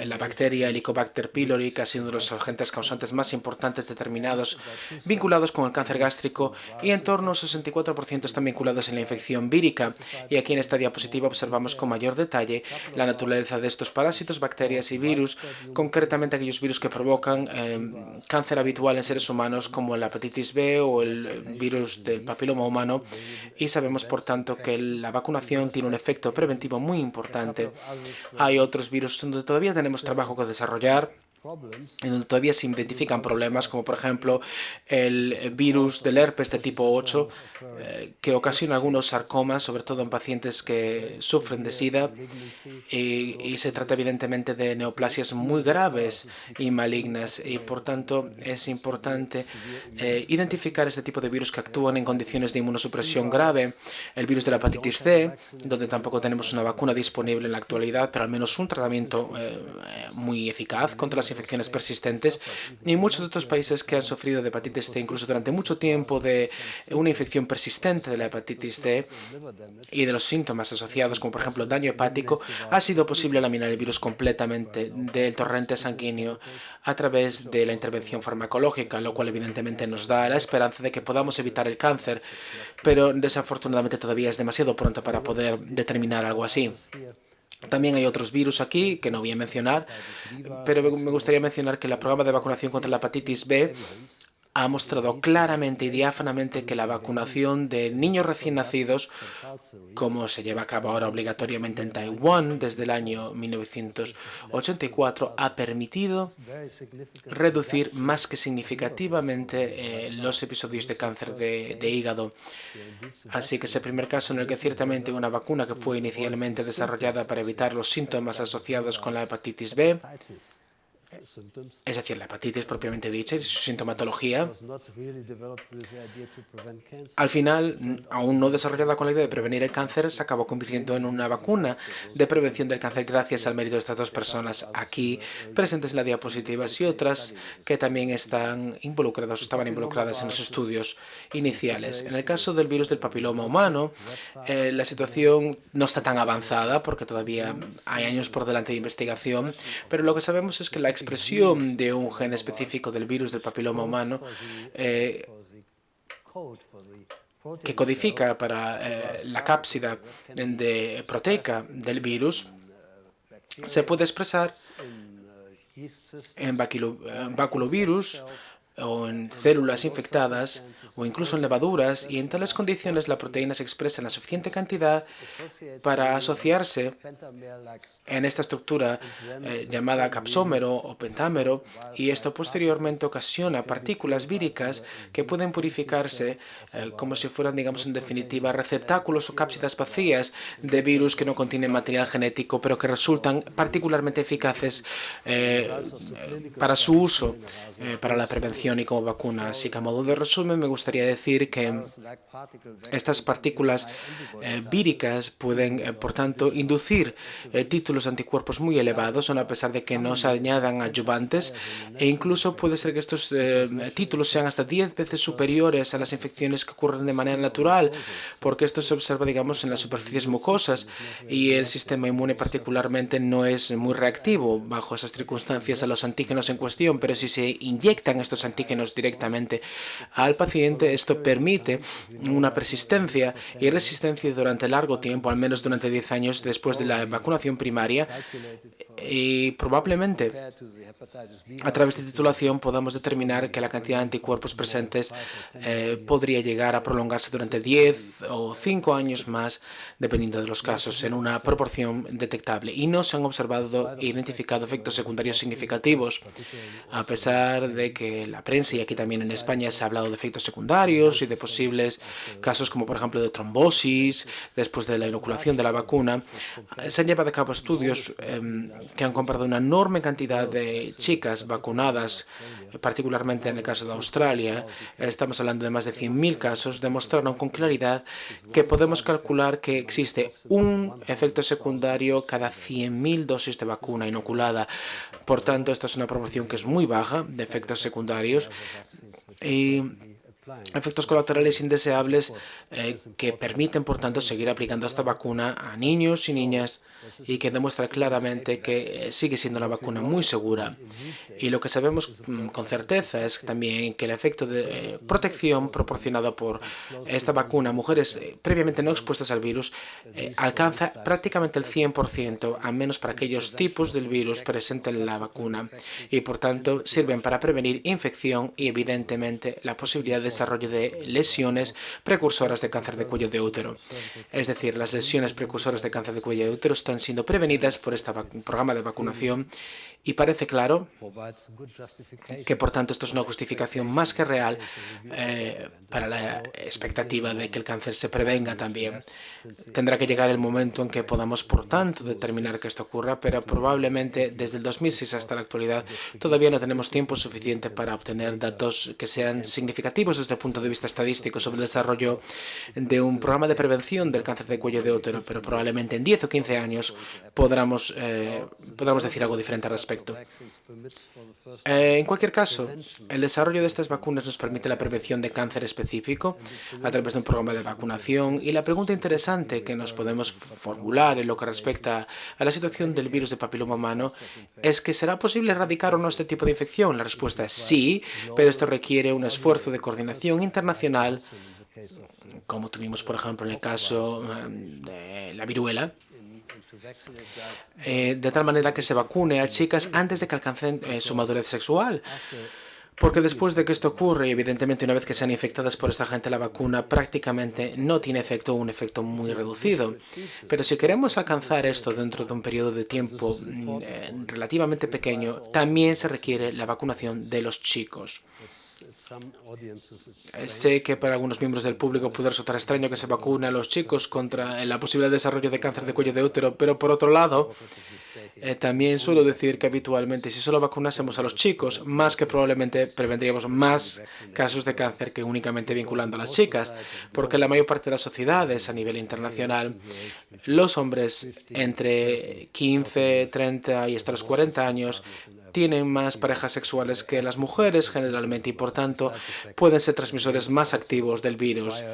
la bacteria Helicobacter pylori, que ha sido uno de los agentes causantes más importantes determinados vinculados con el cáncer gástrico, y en torno a 64% están vinculados en la infección vírica. Y aquí en esta diapositiva observamos con mayor detalle la naturaleza de estos parásitos, bacterias y virus, concretamente aquellos virus que provocan cáncer habitual en seres humanos como la hepatitis B o el virus del papiloma humano, y sabemos por tanto que la vacunación tiene un efecto preventivo muy importante. Hay otros virus donde todavía tenemos trabajo que desarrollar, en donde todavía se identifican problemas, como por ejemplo el virus del herpes de tipo 8, que ocasiona algunos sarcomas, sobre todo en pacientes que sufren de SIDA, y se trata evidentemente de neoplasias muy graves y malignas, y por tanto es importante identificar este tipo de virus que actúan en condiciones de inmunosupresión grave. El virus de la hepatitis C, donde tampoco tenemos una vacuna disponible en la actualidad, pero al menos un tratamiento muy eficaz contra las infecciones persistentes, y muchos de otros países que han sufrido de hepatitis C incluso durante mucho tiempo, de una infección persistente de la hepatitis C y de los síntomas asociados, como por ejemplo daño hepático, ha sido posible eliminar el virus completamente del torrente sanguíneo a través de la intervención farmacológica, lo cual evidentemente nos da la esperanza de que podamos evitar el cáncer, pero desafortunadamente todavía es demasiado pronto para poder determinar algo así. También hay otros virus aquí que no voy a mencionar, pero me gustaría mencionar que el programa de vacunación contra la hepatitis B ha mostrado claramente y diáfanamente que la vacunación de niños recién nacidos, como se lleva a cabo ahora obligatoriamente en Taiwán desde el año 1984, ha permitido reducir más que significativamente los episodios de cáncer de hígado. Así que es el primer caso en el que ciertamente una vacuna que fue inicialmente desarrollada para evitar los síntomas asociados con la hepatitis B, es decir, la hepatitis propiamente dicha y su sintomatología, al final, aún no desarrollada con la idea de prevenir el cáncer, se acabó convirtiendo en una vacuna de prevención del cáncer gracias al mérito de estas dos personas aquí presentes en la diapositiva y otras que también estaban involucradas en los estudios iniciales. En el caso del virus del papiloma humano, la situación no está tan avanzada porque todavía hay años por delante de investigación, pero lo que sabemos es que la expresión de un gen específico del virus del papiloma humano que codifica para la cápsida proteica del virus se puede expresar en baculovirus o en células infectadas o incluso en levaduras, y en tales condiciones la proteína se expresa en la suficiente cantidad para asociarse en esta estructura llamada capsómero o pentámero, y esto posteriormente ocasiona partículas víricas que pueden purificarse como si fueran, digamos, en definitiva, receptáculos o cápsidas vacías de virus que no contienen material genético, pero que resultan particularmente eficaces para su uso, para la prevención y como vacuna. Así que a modo de resumen me gustaría decir que estas partículas víricas pueden, por tanto, inducir títulos de anticuerpos muy elevados, a pesar de que no se añadan adyuvantes, e incluso puede ser que estos títulos sean hasta 10 veces superiores a las infecciones que ocurren de manera natural, porque esto se observa, digamos, en las superficies mucosas, y el sistema inmune particularmente no es muy reactivo bajo esas circunstancias a los antígenos en cuestión, pero si se inyectan estos antígenos directamente al paciente, esto permite una persistencia y resistencia durante largo tiempo, al menos durante 10 años después de la vacunación primaria, y probablemente a través de titulación podamos determinar que la cantidad de anticuerpos presentes podría llegar a prolongarse durante 10 o 5 años más, dependiendo de los casos, en una proporción detectable, y no se han observado e identificado efectos secundarios significativos, a pesar de que la prensa y aquí también en España se ha hablado de efectos secundarios y de posibles casos como por ejemplo de trombosis después de la inoculación de la vacuna. Se han llevado a cabo estudios que han comparado una enorme cantidad de chicas vacunadas, particularmente en el caso de Australia. Estamos hablando de más de 100.000 casos. Demostraron con claridad que podemos calcular que existe un efecto secundario cada 100.000 dosis de vacuna inoculada. Por tanto, esta es una proporción que es muy baja de efectos secundarios y efectos colaterales indeseables que permiten, por tanto, seguir aplicando esta vacuna a niños y niñas y que demuestra claramente que sigue siendo una vacuna muy segura. Y lo que sabemos con certeza es también que el efecto de protección proporcionado por esta vacuna a mujeres previamente no expuestas al virus alcanza prácticamente el 100%, al menos para aquellos tipos del virus presentes en la vacuna. Y, por tanto, sirven para prevenir infección y, evidentemente, la posibilidad de desarrollo de lesiones precursoras de cáncer de cuello de útero. Es decir, las lesiones precursoras de cáncer de cuello de útero están siendo prevenidas por este programa de vacunación y parece claro que, por tanto, esto es una justificación más que real para la expectativa de que el cáncer se prevenga también. Tendrá que llegar el momento en que podamos, por tanto, determinar que esto ocurra, pero probablemente desde el 2006 hasta la actualidad todavía no tenemos tiempo suficiente para obtener datos que sean significativos desde el punto de vista estadístico sobre el desarrollo de un programa de prevención del cáncer de cuello de útero, pero probablemente en 10 o 15 años podamos decir algo diferente al respecto. En cualquier caso, el desarrollo de estas vacunas nos permite la prevención de cáncer específico a través de un programa de vacunación y la pregunta interesante que nos podemos formular en lo que respecta a la situación del virus de papiloma humano es que ¿será posible erradicar o no este tipo de infección? La respuesta es sí, pero esto requiere un esfuerzo de coordinación internacional, como tuvimos, por ejemplo, en el caso de la viruela, de tal manera que se vacune a chicas antes de que alcancen su madurez sexual. Porque después de que esto ocurre, evidentemente una vez que sean infectadas por esta agente, la vacuna prácticamente no tiene efecto o un efecto muy reducido. Pero si queremos alcanzar esto dentro de un periodo de tiempo relativamente pequeño, también se requiere la vacunación de los chicos. Sé que para algunos miembros del público puede resultar extraño que se vacune a los chicos contra la posibilidad de desarrollo de cáncer de cuello de útero, pero por otro lado, también suelo decir que habitualmente si solo vacunásemos a los chicos, más que probablemente prevendríamos más casos de cáncer que únicamente vinculando a las chicas, porque en la mayor parte de las sociedades a nivel internacional, los hombres entre 15, 30 y hasta los 40 años tienen más parejas sexuales que las mujeres generalmente y, por tanto, pueden ser transmisores más activos del virus.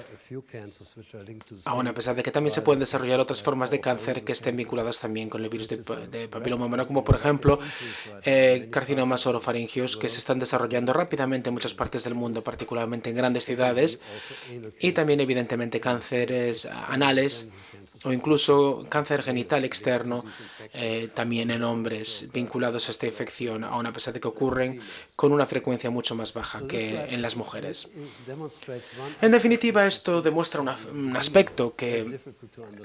Aún a pesar de que también se pueden desarrollar otras formas de cáncer que estén vinculadas también con el virus de papiloma humano, como por ejemplo carcinomas orofaringios que se están desarrollando rápidamente en muchas partes del mundo, particularmente en grandes ciudades, y también evidentemente cánceres anales o incluso cáncer genital externo también en hombres vinculados a esta infección, aun a pesar de que ocurren con una frecuencia mucho más baja que en las mujeres. En definitiva, esto demuestra un aspecto que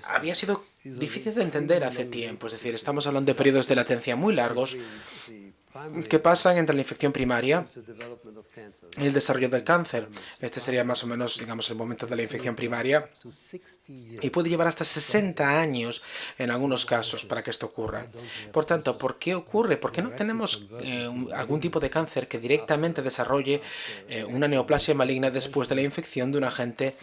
había sido difícil de entender hace tiempo, es decir, estamos hablando de periodos de latencia muy largos que pasan entre la infección primaria y el desarrollo del cáncer. Este sería más o menos, digamos, el momento de la infección primaria y puede llevar hasta 60 años en algunos casos para que esto ocurra. Por tanto, ¿por qué ocurre? ¿Por qué no tenemos algún tipo de cáncer que directamente desarrolle una neoplasia maligna después de la infección de un agente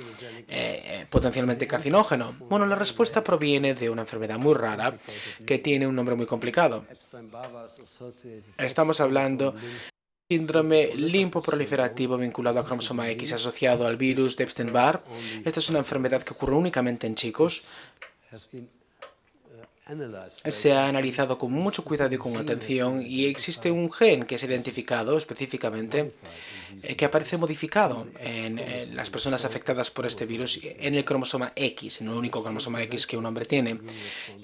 potencialmente carcinógeno? Bueno, la respuesta proviene de una enfermedad muy rara que tiene un nombre muy complicado. Estamos hablando de síndrome limpoproliferativo vinculado a cromosoma X asociado al virus de Epstein-Barr. Esta es una enfermedad que ocurre únicamente en chicos. Se ha analizado con mucho cuidado y con atención y existe un gen que es identificado específicamente que aparece modificado en las personas afectadas por este virus en el cromosoma X, en el único cromosoma X que un hombre tiene.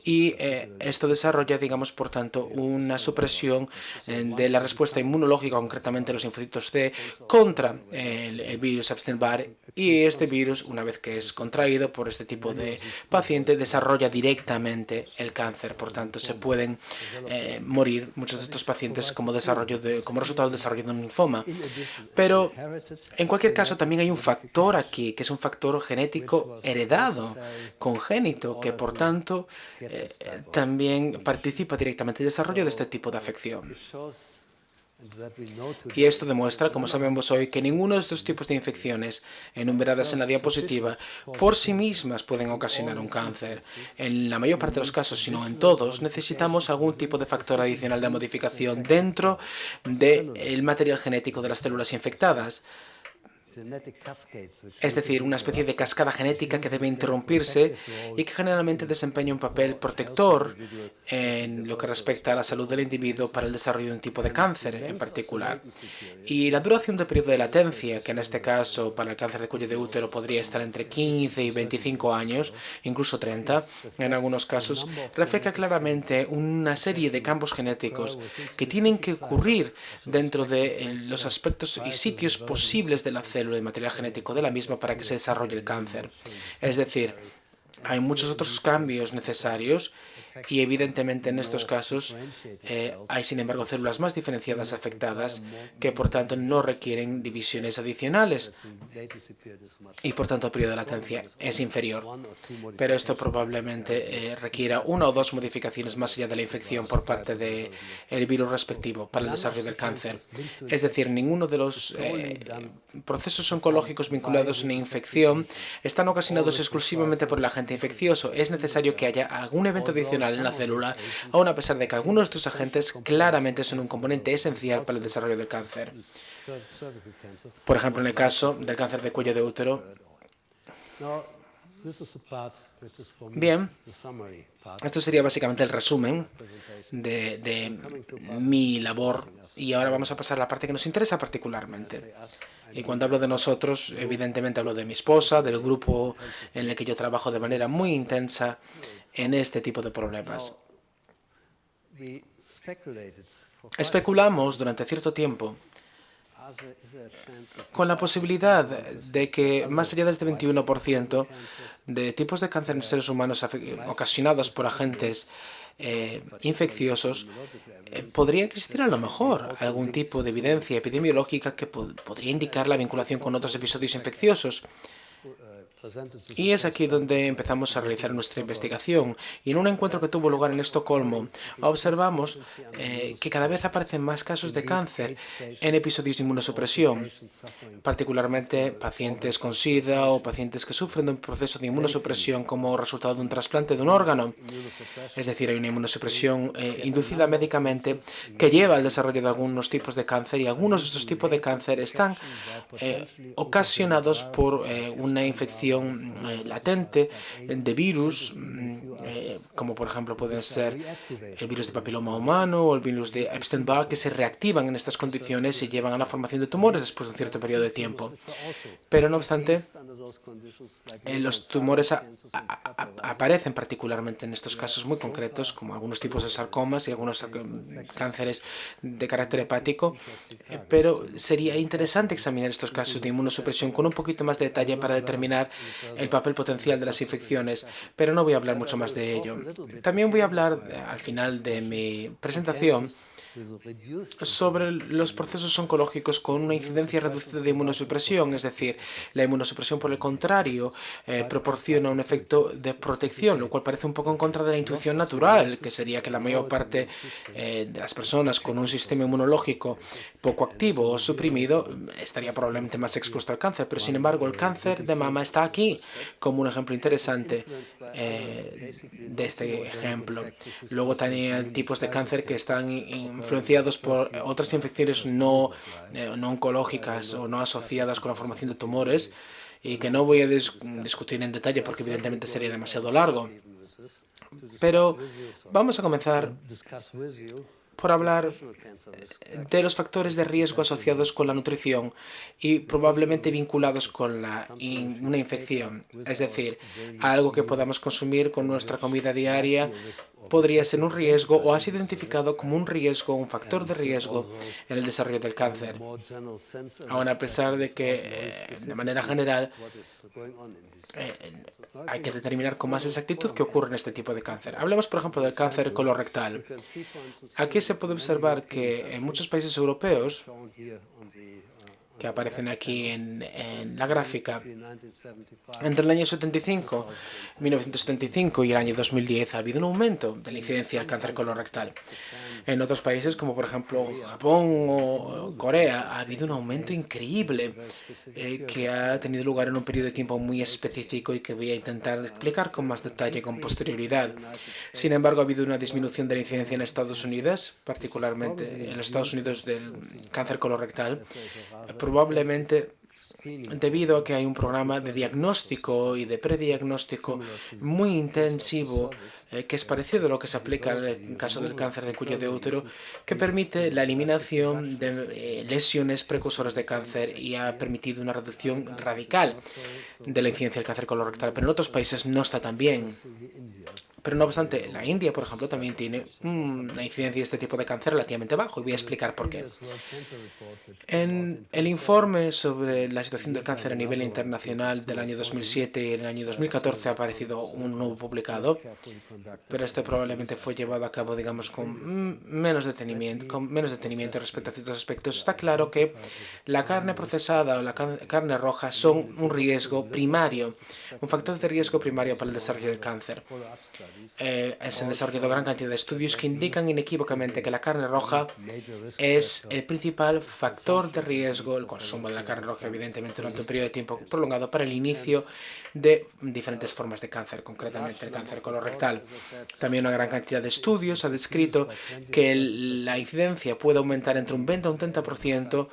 Y esto desarrolla, digamos, por tanto, una supresión de la respuesta inmunológica, concretamente los linfocitos C, contra el virus Epstein-Barr. Y este virus, una vez que es contraído por este tipo de paciente, desarrolla directamente el el cáncer. Por tanto, se pueden morir muchos de estos pacientes como resultado del desarrollo de un linfoma. Pero, en cualquier caso, también hay un factor aquí, que es un factor genético heredado, congénito, que por tanto también participa directamente en el desarrollo de este tipo de afección. Y esto demuestra, como sabemos hoy, que ninguno de estos tipos de infecciones enumeradas en la diapositiva por sí mismas pueden ocasionar un cáncer. En la mayor parte de los casos, si no en todos, necesitamos algún tipo de factor adicional de modificación dentro del material genético de las células infectadas. Es decir, una especie de cascada genética que debe interrumpirse y que generalmente desempeña un papel protector en lo que respecta a la salud del individuo para el desarrollo de un tipo de cáncer en particular. Y la duración del periodo de latencia, que en este caso para el cáncer de cuello de útero podría estar entre 15 y 25 años, incluso 30, en algunos casos, refleja claramente una serie de campos genéticos que tienen que ocurrir dentro de los aspectos y sitios posibles de la célula y material genético de la misma para que se desarrolle el cáncer. Es decir, hay muchos otros cambios necesarios y evidentemente en estos casos hay sin embargo células más diferenciadas afectadas que por tanto no requieren divisiones adicionales y por tanto el periodo de latencia es inferior. Pero esto probablemente requiera una o dos modificaciones más allá de la infección por parte del virus respectivo para el desarrollo del cáncer. Es decir, ninguno de los procesos oncológicos vinculados a una infección están ocasionados exclusivamente por el agente infeccioso. Es necesario que haya algún evento adicional en la célula, aun a pesar de que algunos de estos agentes claramente son un componente esencial para el desarrollo del cáncer. Por ejemplo, en el caso del cáncer de cuello de útero. Bien, esto sería básicamente el resumen de mi labor y ahora vamos a pasar a la parte que nos interesa particularmente. Y cuando hablo de nosotros, evidentemente hablo de mi esposa, del grupo en el que yo trabajo de manera muy intensa en este tipo de problemas. Especulamos durante cierto tiempo con la posibilidad de que más allá de este 21% de tipos de cáncer en seres humanos ocasionados por agentes infecciosos, podría existir a lo mejor algún tipo de evidencia epidemiológica que podría indicar la vinculación con otros episodios infecciosos. Y es aquí donde empezamos a realizar nuestra investigación. Y en un encuentro que tuvo lugar en Estocolmo, observamos que cada vez aparecen más casos de cáncer en episodios de inmunosupresión, particularmente pacientes con SIDA o pacientes que sufren de un proceso de inmunosupresión como resultado de un trasplante de un órgano. Es decir, hay una inmunosupresión inducida médicamente que lleva al desarrollo de algunos tipos de cáncer y algunos de estos tipos de cáncer están ocasionados por una infección latente de virus, como por ejemplo pueden ser el virus de papiloma humano o el virus de Epstein-Barr, que se reactivan en estas condiciones y llevan a la formación de tumores después de un cierto periodo de tiempo. Pero no obstante, los tumores aparecen particularmente en estos casos muy concretos, como algunos tipos de sarcomas y algunos cánceres de carácter hepático, pero sería interesante examinar estos casos de inmunosupresión con un poquito más de detalle para determinar el papel potencial de las infecciones, pero no voy a hablar mucho más de ello. También voy a hablar al final de mi presentación sobre los procesos oncológicos con una incidencia reducida de inmunosupresión, es decir, la inmunosupresión por el contrario proporciona un efecto de protección, lo cual parece un poco en contra de la intuición natural, que sería que la mayor parte de las personas con un sistema inmunológico poco activo o suprimido estaría probablemente más expuesto al cáncer, pero sin embargo el cáncer de mama está aquí como un ejemplo interesante de este ejemplo. Luego también tipos de cáncer que están influenciados por otras infecciones no oncológicas o no asociadas con la formación de tumores y que no voy a discutir en detalle porque evidentemente sería demasiado largo. Pero vamos a comenzar por hablar de los factores de riesgo asociados con la nutrición y probablemente vinculados con una infección, es decir, algo que podamos consumir con nuestra comida diaria podría ser un riesgo o ha sido identificado como un riesgo, un factor de riesgo en el desarrollo del cáncer. Aún a pesar de que, de manera general, hay que determinar con más exactitud qué ocurre en este tipo de cáncer. Hablemos, por ejemplo, del cáncer colorectal. Aquí se puede observar que en muchos países europeos, que aparecen aquí en la gráfica, entre el año 1975 y el año 2010 ha habido un aumento de la incidencia del cáncer colorectal. En otros países, como por ejemplo Japón o Corea, ha habido un aumento increíble que ha tenido lugar en un periodo de tiempo muy específico y que voy a intentar explicar con más detalle con posterioridad. Sin embargo, ha habido una disminución de la incidencia en Estados Unidos, particularmente en los Estados Unidos del cáncer colorectal, probablemente debido a que hay un programa de diagnóstico y de prediagnóstico muy intensivo que es parecido a lo que se aplica en el caso del cáncer de cuello de útero, que permite la eliminación de lesiones precursoras de cáncer y ha permitido una reducción radical de la incidencia del cáncer colorectal. Pero en otros países no está tan bien. Pero no obstante, la India, por ejemplo, también tiene una incidencia de este tipo de cáncer relativamente bajo y voy a explicar por qué. En el informe sobre la situación del cáncer a nivel internacional del año 2007 y el año 2014 ha aparecido un nuevo publicado, pero este probablemente fue llevado a cabo, digamos, con menos detenimiento respecto a ciertos aspectos. Está claro que la carne procesada o la carne roja son un riesgo primario, un factor de riesgo primario para el desarrollo del cáncer. Se han desarrollado gran cantidad de estudios que indican inequívocamente que la carne roja es el principal factor de riesgo, el consumo de la carne roja, evidentemente, durante un periodo de tiempo prolongado para el inicio de diferentes formas de cáncer, concretamente el cáncer colorectal. También una gran cantidad de estudios ha descrito que la incidencia puede aumentar entre un 20 a un 30%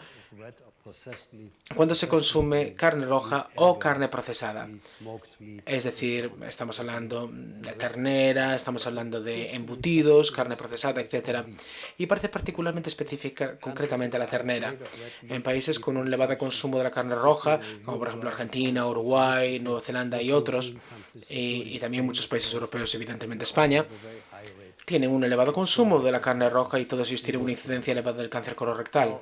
cuando se consume carne roja o carne procesada. Es decir, estamos hablando de ternera, estamos hablando de embutidos, carne procesada, etc. Y parece particularmente específica concretamente a la ternera. En países con un elevado consumo de la carne roja, como por ejemplo Argentina, Uruguay, Nueva Zelanda y otros, y también muchos países europeos, evidentemente España, tienen un elevado consumo de la carne roja y todos ellos tienen una incidencia elevada del cáncer colorectal.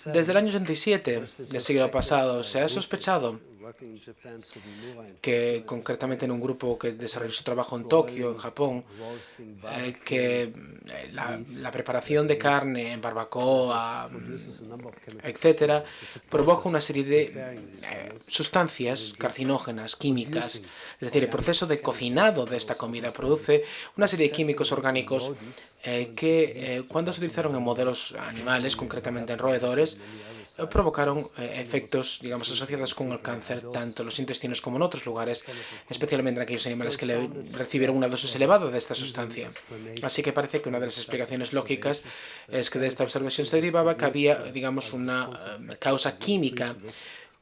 Desde el año 87 del siglo pasado se ha sospechado que, concretamente en un grupo que desarrolló su trabajo en Tokio, en Japón, que la preparación de carne en barbacoa, etcétera, provoca una serie de sustancias carcinógenas, químicas. Es decir, el proceso de cocinado de esta comida produce una serie de químicos orgánicos que, cuando se utilizaron en modelos animales, concretamente en roedores, provocaron efectos, digamos, asociados con el cáncer, tanto en los intestinos como en otros lugares, especialmente en aquellos animales que recibieron una dosis elevada de esta sustancia. Así que parece que una de las explicaciones lógicas es que de esta observación se derivaba que había, digamos, una causa química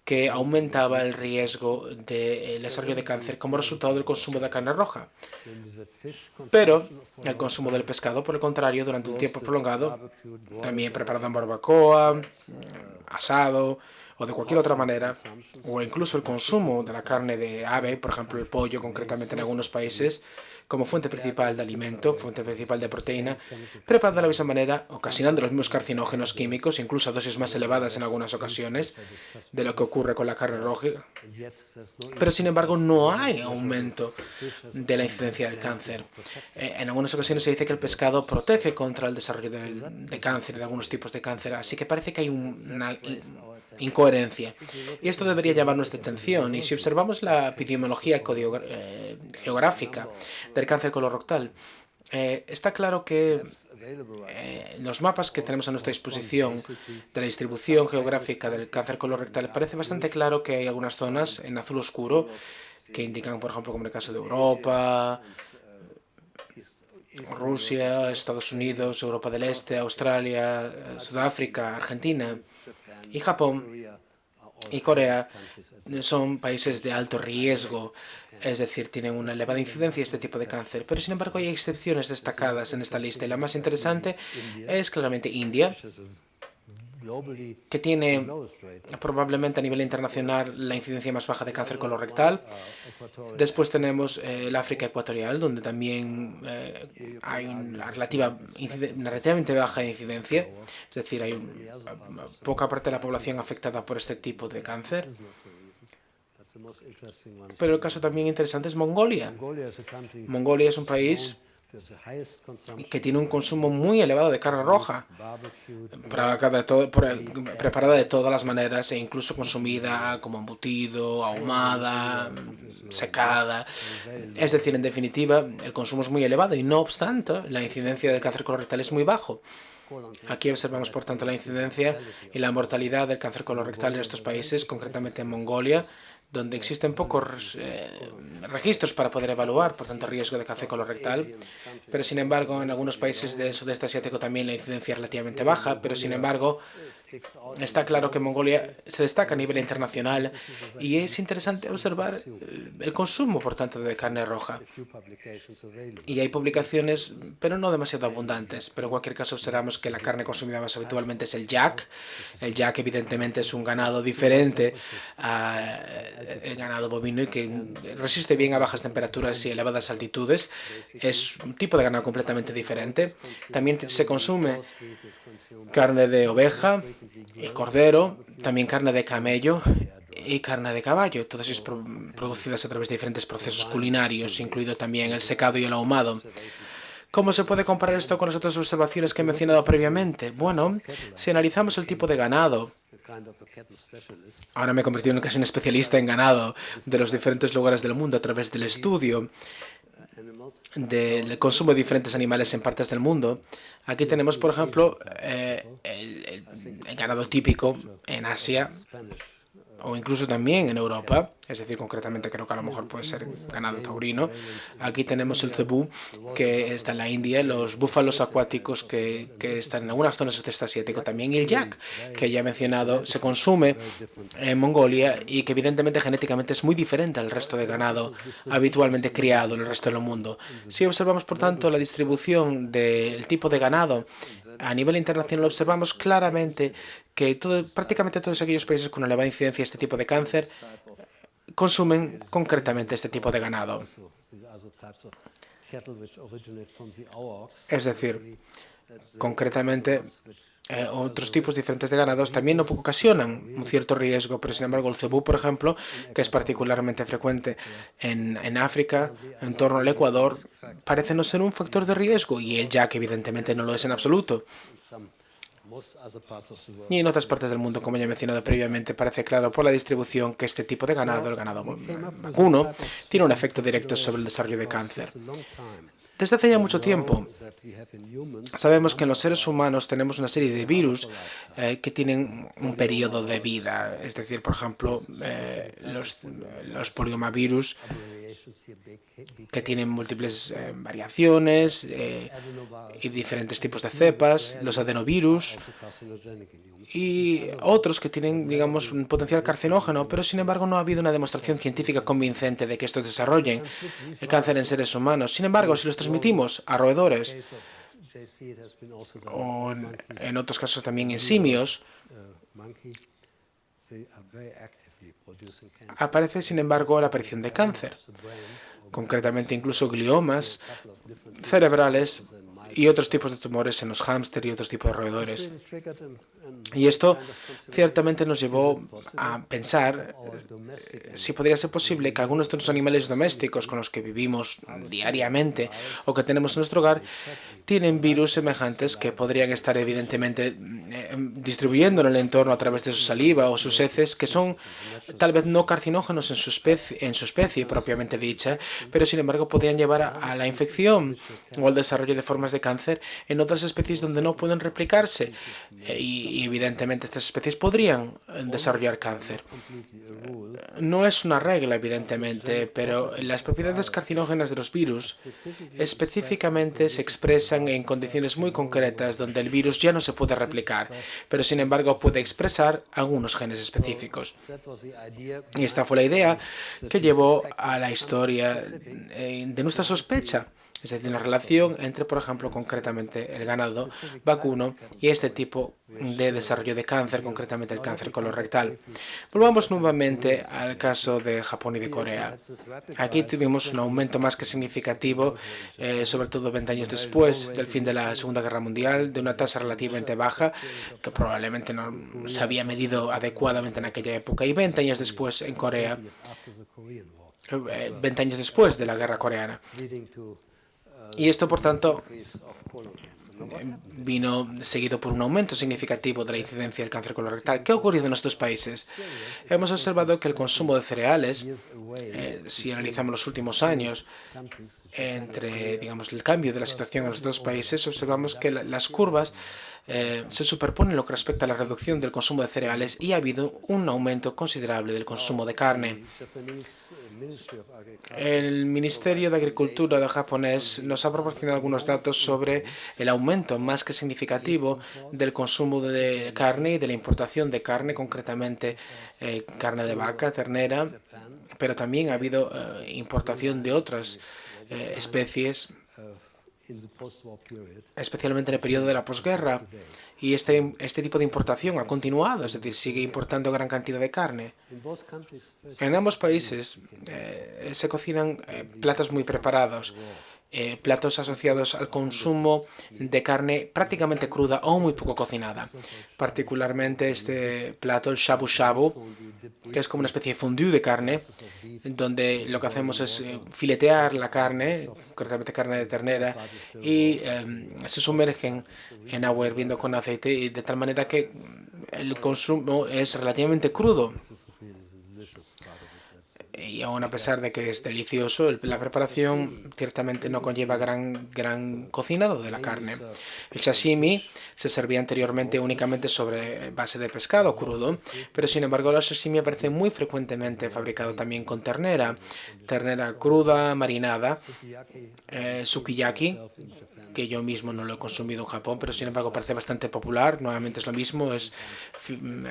que aumentaba el riesgo del desarrollo de cáncer como resultado del consumo de la carne roja. Pero el consumo del pescado, por el contrario, durante un tiempo prolongado, también preparado en barbacoa, asado o de cualquier otra manera, o incluso el consumo de la carne de ave, por ejemplo el pollo, concretamente en algunos países, como fuente principal de alimento, fuente principal de proteína, preparada de la misma manera, ocasionando los mismos carcinógenos químicos, incluso a dosis más elevadas en algunas ocasiones, de lo que ocurre con la carne roja. Pero, sin embargo, no hay aumento de la incidencia del cáncer. En algunas ocasiones se dice que el pescado protege contra el desarrollo de cáncer, de algunos tipos de cáncer, así que parece que hay una incoherencia. Y esto debería llamar nuestra atención. Y si observamos la epidemiología geográfica del cáncer colorectal, está claro que los mapas que tenemos a nuestra disposición de la distribución geográfica del cáncer colorectal parece bastante claro que hay algunas zonas en azul oscuro que indican, por ejemplo, como en el caso de Europa, Rusia, Estados Unidos, Europa del Este, Australia, Sudáfrica, Argentina y Japón y Corea son países de alto riesgo, es decir, tienen una elevada incidencia de este tipo de cáncer. Pero, sin embargo, hay excepciones destacadas en esta lista y la más interesante es claramente India, que tiene probablemente a nivel internacional la incidencia más baja de cáncer colorectal. Después tenemos el África ecuatorial, donde también hay una relativamente baja incidencia, es decir, hay poca parte de la población afectada por este tipo de cáncer. Pero el caso también interesante es Mongolia. Mongolia es un país que tiene un consumo muy elevado de carne roja, preparada de todas las maneras e incluso consumida como embutido, ahumada, secada. Es decir, en definitiva, el consumo es muy elevado y no obstante, la incidencia del cáncer colorectal es muy bajo. Aquí observamos, por tanto, la incidencia y la mortalidad del cáncer colorectal en estos países, concretamente en Mongolia, donde existen pocos registros para poder evaluar, por tanto, el riesgo de cáncer colorectal. Pero, sin embargo, en algunos países del sudeste asiático también la incidencia es relativamente baja, pero, sin embargo, está claro que Mongolia se destaca a nivel internacional y es interesante observar el consumo, por tanto, de carne roja. Y hay publicaciones, pero no demasiado abundantes. Pero en cualquier caso observamos que la carne consumida más habitualmente es el yak. El yak, evidentemente, es un ganado diferente al ganado bovino y que resiste bien a bajas temperaturas y elevadas altitudes. Es un tipo de ganado completamente diferente. También se consume carne de oveja y cordero, también carne de camello y carne de caballo, todas ellas producidas a través de diferentes procesos culinarios, incluido también el secado y el ahumado. ¿Cómo se puede comparar esto con las otras observaciones que he mencionado previamente? Bueno, si analizamos el tipo de ganado, ahora me he convertido en casi un especialista en ganado de los diferentes lugares del mundo a través del estudio del consumo de diferentes animales en partes del mundo. Aquí tenemos, por ejemplo, el ganado típico en Asia o incluso también en Europa, es decir, concretamente creo que a lo mejor puede ser ganado taurino. Aquí tenemos el cebú, que está en la India, los búfalos acuáticos que están en algunas zonas del sudeste asiático también, y el yak, que ya he mencionado, se consume en Mongolia y que evidentemente genéticamente es muy diferente al resto de ganado habitualmente criado en el resto del mundo. Si observamos, por tanto, la distribución del tipo de ganado a nivel internacional, observamos claramente que prácticamente todos aquellos países con elevada incidencia de este tipo de cáncer consumen concretamente este tipo de ganado. Es decir, concretamente otros tipos diferentes de ganados también no ocasionan un cierto riesgo, pero sin embargo el cebú, por ejemplo, que es particularmente frecuente en África, en torno al Ecuador, parece no ser un factor de riesgo y el yak evidentemente no lo es en absoluto. Y en otras partes del mundo, como ya he mencionado previamente, parece claro por la distribución que este tipo de ganado, el ganado vacuno, tiene un efecto directo sobre el desarrollo de cáncer. Desde hace ya mucho tiempo sabemos que en los seres humanos tenemos una serie de virus que tienen un periodo de vida, es decir, por ejemplo, los poliomavirus, que tienen múltiples variaciones y diferentes tipos de cepas, los adenovirus y otros que tienen, digamos, un potencial carcinógeno, pero sin embargo no ha habido una demostración científica convincente de que estos desarrollen el cáncer en seres humanos. Sin embargo, si los transmitimos a roedores o en otros casos también en simios, aparece sin embargo la aparición de cáncer, concretamente incluso gliomas cerebrales y otros tipos de tumores en los hámster y otros tipos de roedores. Y esto ciertamente nos llevó a pensar si podría ser posible que algunos de los animales domésticos con los que vivimos diariamente o que tenemos en nuestro hogar tienen virus semejantes que podrían estar evidentemente distribuyendo en el entorno a través de su saliva o sus heces, que son tal vez no carcinógenos en su especie propiamente dicha, pero sin embargo podrían llevar a la infección o al desarrollo de formas de cáncer en otras especies donde no pueden replicarse y evidentemente estas especies podrían desarrollar cáncer. No es una regla, evidentemente, pero las propiedades carcinógenas de los virus específicamente se expresan en condiciones muy concretas donde el virus ya no se puede replicar, pero sin embargo puede expresar algunos genes específicos. Y esta fue la idea que llevó a la historia de nuestra sospecha Es decir, una relación entre, por ejemplo, concretamente el ganado vacuno y este tipo de desarrollo de cáncer, concretamente el cáncer colorectal. Volvamos nuevamente al caso de Japón y de Corea. Aquí tuvimos un aumento más que significativo, sobre todo 20 años después del fin de la Segunda Guerra Mundial, de una tasa relativamente baja, que probablemente no se había medido adecuadamente en aquella época, y 20 años después en Corea, 20 años después de la guerra coreana. Y esto, por tanto, vino seguido por un aumento significativo de la incidencia del cáncer colorectal. ¿Qué ha ocurrido en estos países? Hemos observado que el consumo de cereales, si analizamos los últimos años, entre, digamos, el cambio de la situación en los dos países, observamos que las curvas se superponen en lo que respecta a la reducción del consumo de cereales y ha habido un aumento considerable del consumo de carne. El Ministerio de Agricultura japonés nos ha proporcionado algunos datos sobre el aumento más que significativo del consumo de carne y de la importación de carne, concretamente carne de vaca, ternera, pero también ha habido importación de otras especies, especialmente en el periodo de la posguerra, y este tipo de importación ha continuado, es decir, sigue importando gran cantidad de carne. En ambos países se cocinan platos muy preparados, platos asociados al consumo de carne prácticamente cruda o muy poco cocinada. Particularmente este plato, el shabu shabu, que es como una especie de fondue de carne, donde lo que hacemos es filetear la carne, concretamente carne de ternera, y se sumergen en agua hirviendo con aceite, y de tal manera que el consumo es relativamente crudo. Y aún a pesar de que es delicioso, la preparación ciertamente no conlleva gran cocinado de la carne. El sashimi se servía anteriormente únicamente sobre base de pescado crudo, pero sin embargo el sashimi aparece muy frecuentemente fabricado también con ternera cruda, marinada, sukiyaki, que yo mismo no lo he consumido en Japón, pero sin embargo parece bastante popular. Nuevamente es lo mismo, es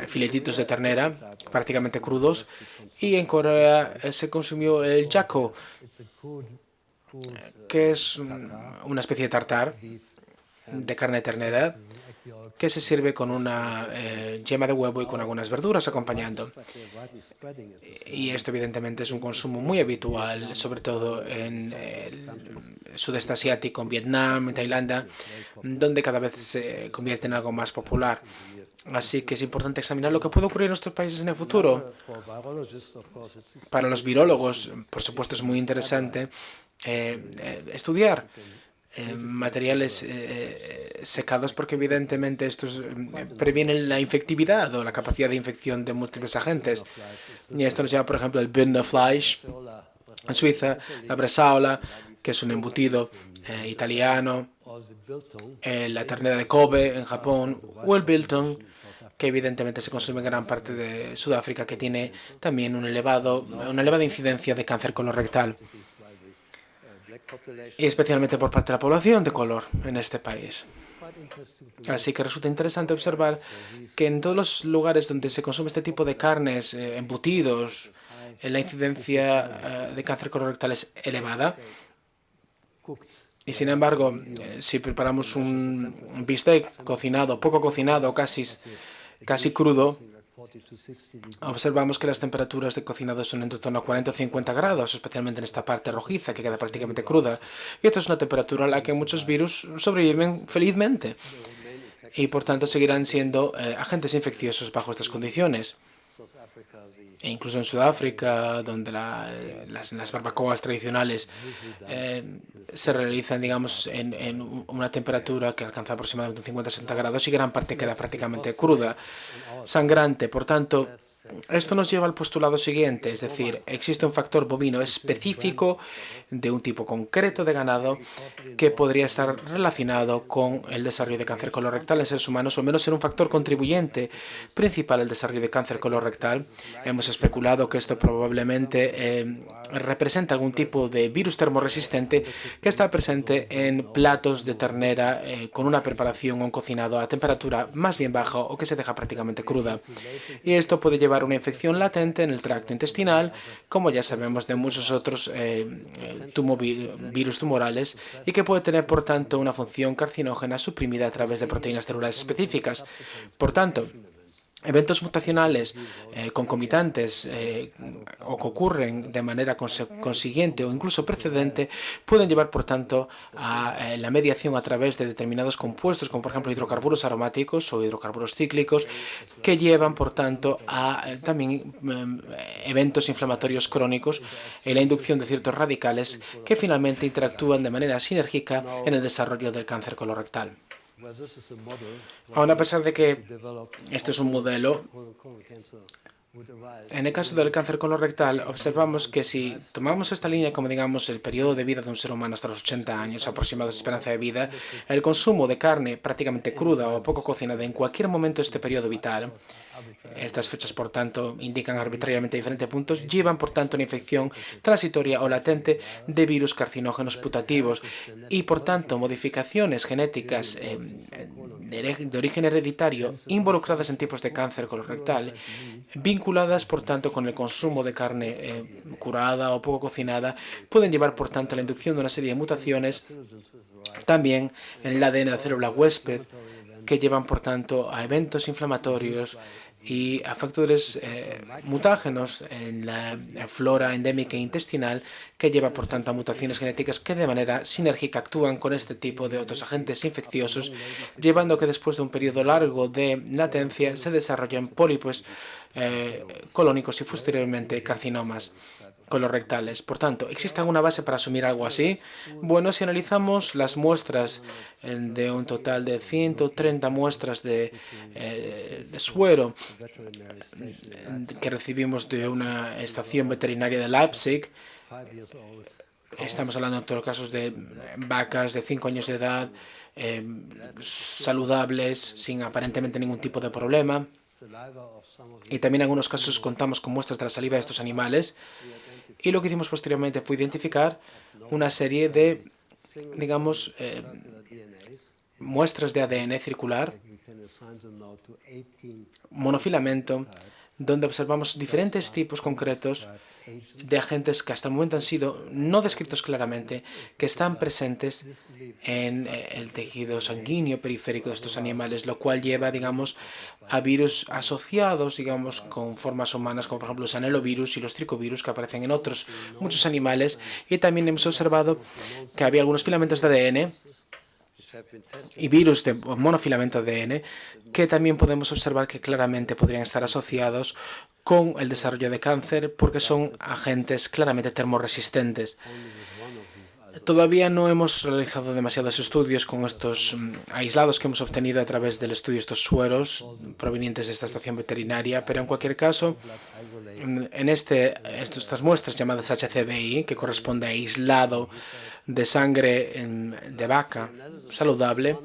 filetitos de ternera prácticamente crudos. Y en Corea se consumió el jako, que es una especie de tartar de carne de ternera que se sirve con una yema de huevo y con algunas verduras acompañando. Y esto evidentemente es un consumo muy habitual, sobre todo en el sudeste asiático, en Vietnam, en Tailandia, donde cada vez se convierte en algo más popular. Así que es importante examinar lo que puede ocurrir en nuestros países en el futuro. Para los virólogos, por supuesto, es muy interesante estudiar materiales secados, porque evidentemente estos previenen la infectividad o la capacidad de infección de múltiples agentes. Y esto nos llama, por ejemplo, el Bündnerfleisch en Suiza, la bresaola, que es un embutido italiano, la ternera de Kobe en Japón, o el Biltong, que evidentemente se consume en gran parte de Sudáfrica, que tiene también una elevada incidencia de cáncer colorectal, y especialmente por parte de la población de color en este país. Así que resulta interesante observar que en todos los lugares donde se consume este tipo de carnes, embutidos, la incidencia de cáncer colorectal es elevada. Y sin embargo, si preparamos un bistec cocinado, poco cocinado, casi crudo, observamos que las temperaturas de cocinado son en torno a 40 o 50 grados, especialmente en esta parte rojiza que queda prácticamente cruda. Y esta es una temperatura a la que muchos virus sobreviven felizmente y por tanto seguirán siendo agentes infecciosos bajo estas condiciones. E incluso en Sudáfrica, donde las barbacoas tradicionales se realizan, digamos, en una temperatura que alcanza aproximadamente 50-60 grados y gran parte queda prácticamente cruda, sangrante. Por tanto, esto nos lleva al postulado siguiente, es decir, existe un factor bovino específico de un tipo concreto de ganado que podría estar relacionado con el desarrollo de cáncer colorectal en seres humanos, o menos ser un factor contribuyente principal al desarrollo de cáncer colorectal. Hemos especulado que esto probablemente representa algún tipo de virus termoresistente que está presente en platos de ternera con una preparación o un cocinado a temperatura más bien baja o que se deja prácticamente cruda. Y esto puede llevar llevar una infección latente en el tracto intestinal, como ya sabemos de muchos otros virus tumorales, y que puede tener, por tanto, una función carcinógena suprimida a través de proteínas celulares específicas. Por tanto, eventos mutacionales concomitantes o que ocurren de manera consiguiente o incluso precedente pueden llevar, por tanto, a la mediación a través de determinados compuestos, como por ejemplo hidrocarburos aromáticos o hidrocarburos cíclicos, que llevan, por tanto, a también eventos inflamatorios crónicos y la inducción de ciertos radicales que finalmente interactúan de manera sinérgica en el desarrollo del cáncer colorectal. Aún a pesar de que este es un modelo, en el caso del cáncer colorectal observamos que si tomamos esta línea como, digamos, el periodo de vida de un ser humano hasta los 80 años aproximados de esperanza de vida, el consumo de carne prácticamente cruda o poco cocinada en cualquier momento de este periodo vital, estas fechas, por tanto, indican arbitrariamente diferentes puntos, llevan, por tanto, una infección transitoria o latente de virus carcinógenos putativos y, por tanto, modificaciones genéticas de origen hereditario involucradas en tipos de cáncer colorectal, vinculadas, por tanto, con el consumo de carne curada o poco cocinada, pueden llevar, por tanto, a la inducción de una serie de mutaciones también en el ADN de la célula huésped, que llevan, por tanto, a eventos inflamatorios y a factores mutágenos en la flora endémica e intestinal, que lleva, por tanto, a mutaciones genéticas que de manera sinérgica actúan con este tipo de otros agentes infecciosos, llevando a que después de un periodo largo de latencia se desarrollen pólipos colónicos y posteriormente carcinomas colorectales. Por tanto, ¿existe alguna base para asumir algo así? Bueno, si analizamos las muestras de un total de 130 muestras de suero que recibimos de una estación veterinaria de Leipzig, estamos hablando en todos los casos de vacas de 5 años de edad, saludables, sin aparentemente ningún tipo de problema. Y también en algunos casos contamos con muestras de la saliva de estos animales. Y lo que hicimos posteriormente fue identificar una serie de, digamos, muestras de ADN circular, monofilamento, donde observamos diferentes tipos concretos de agentes que hasta el momento han sido no descritos claramente, que están presentes en el tejido sanguíneo periférico de estos animales, lo cual lleva, digamos, a virus asociados, digamos, con formas humanas, como por ejemplo los anelovirus y los tricovirus que aparecen en otros muchos animales. Y también hemos observado que había algunos filamentos de ADN y virus de monofilamento de ADN que también podemos observar que claramente podrían estar asociados con el desarrollo de cáncer porque son agentes claramente termorresistentes. Todavía no hemos realizado demasiados estudios con estos aislados que hemos obtenido a través del estudio de estos sueros provenientes de esta estación veterinaria, pero en cualquier caso, en estas muestras llamadas HCBI, que corresponde a aislado de sangre de vaca saludable,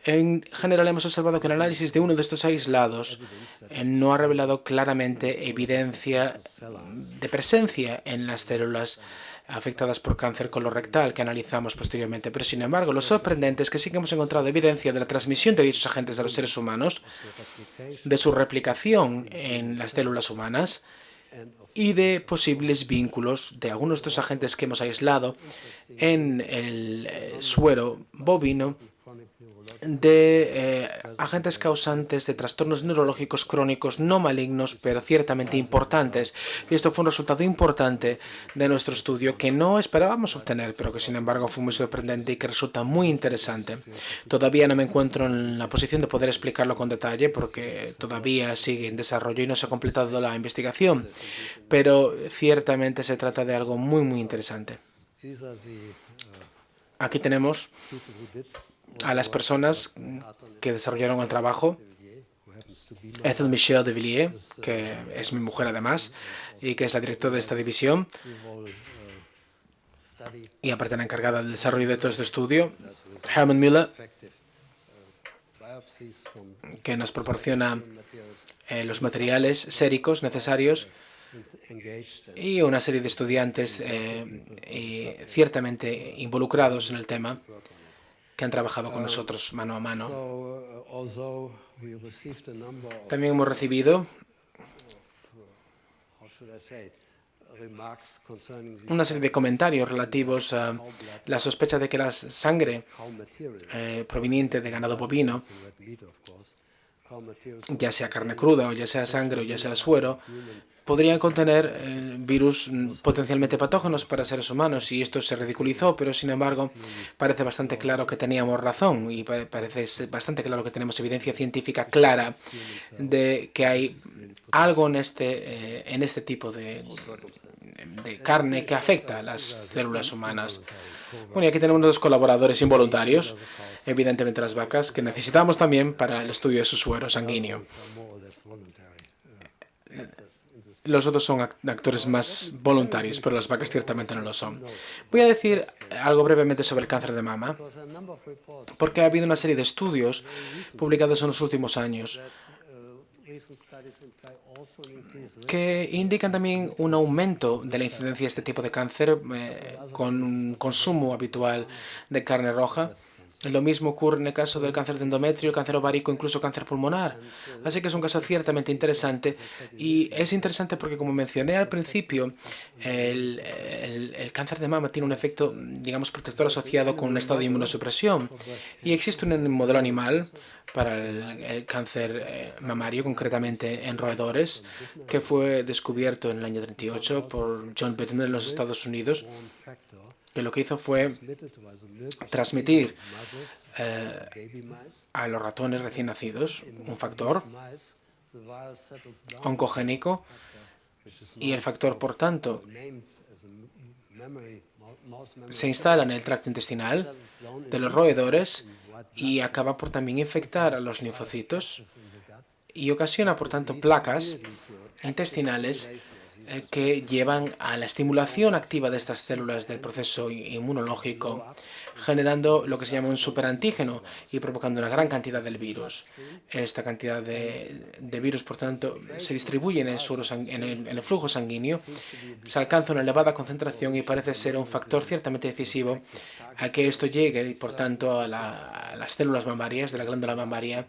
en general hemos observado que el análisis de uno de estos aislados no ha revelado claramente evidencia de presencia en las células afectadas por cáncer colorectal que analizamos posteriormente. Pero, sin embargo, lo sorprendente es que sí que hemos encontrado evidencia de la transmisión de dichos agentes a los seres humanos, de su replicación en las células humanas y de posibles vínculos de algunos de estos agentes que hemos aislado en el suero bovino de agentes causantes de trastornos neurológicos crónicos no malignos, pero ciertamente importantes. Y esto fue un resultado importante de nuestro estudio que no esperábamos obtener, pero que sin embargo fue muy sorprendente y que resulta muy interesante. Todavía no me encuentro en la posición de poder explicarlo con detalle porque todavía sigue en desarrollo y no se ha completado la investigación, pero ciertamente se trata de algo muy, muy interesante. Aquí tenemos a las personas que desarrollaron el trabajo. Ethel Michel de Villiers, que es mi mujer además, y que es la directora de esta división, y aparte la encargada del desarrollo de todo este estudio. Herman Miller, que nos proporciona los materiales séricos necesarios, y una serie de estudiantes ciertamente involucrados en el tema, que han trabajado con nosotros mano a mano. También hemos recibido una serie de comentarios relativos a la sospecha de que la sangre proveniente de ganado bovino, ya sea carne cruda o ya sea sangre o ya sea suero, podrían contener virus potencialmente patógenos para seres humanos, y esto se ridiculizó, pero sin embargo parece bastante claro que teníamos razón, y parece bastante claro que tenemos evidencia científica clara de que hay algo en este tipo de carne que afecta a las células humanas. Bueno, y aquí tenemos dos colaboradores involuntarios, evidentemente las vacas, que necesitamos también para el estudio de su suero sanguíneo. Los otros son actores más voluntarios, pero las vacas ciertamente no lo son. Voy a decir algo brevemente sobre el cáncer de mama, porque ha habido una serie de estudios publicados en los últimos años que indican también un aumento de la incidencia de este tipo de cáncer con un consumo habitual de carne roja. Lo mismo ocurre en el caso del cáncer de endometrio, cáncer ovárico, incluso cáncer pulmonar. Así que es un caso ciertamente interesante, y es interesante porque, como mencioné al principio, el cáncer de mama tiene un efecto, digamos, protector asociado con un estado de inmunosupresión. Y existe un modelo animal para el cáncer mamario, concretamente en roedores, que fue descubierto en el año 38 por John Bittner en los Estados Unidos, que lo que hizo fue transmitir a los ratones recién nacidos un factor oncogénico, y el factor, por tanto, se instala en el tracto intestinal de los roedores y acaba por también infectar a los linfocitos y ocasiona, por tanto, placas intestinales que llevan a la estimulación activa de estas células del proceso inmunológico, generando lo que se llama un superantígeno y provocando una gran cantidad del virus. Esta cantidad de virus, por tanto, se distribuye en el flujo sanguíneo, se alcanza una elevada concentración y parece ser un factor ciertamente decisivo a que esto llegue, y por tanto, a las células mamarias de la glándula mamaria,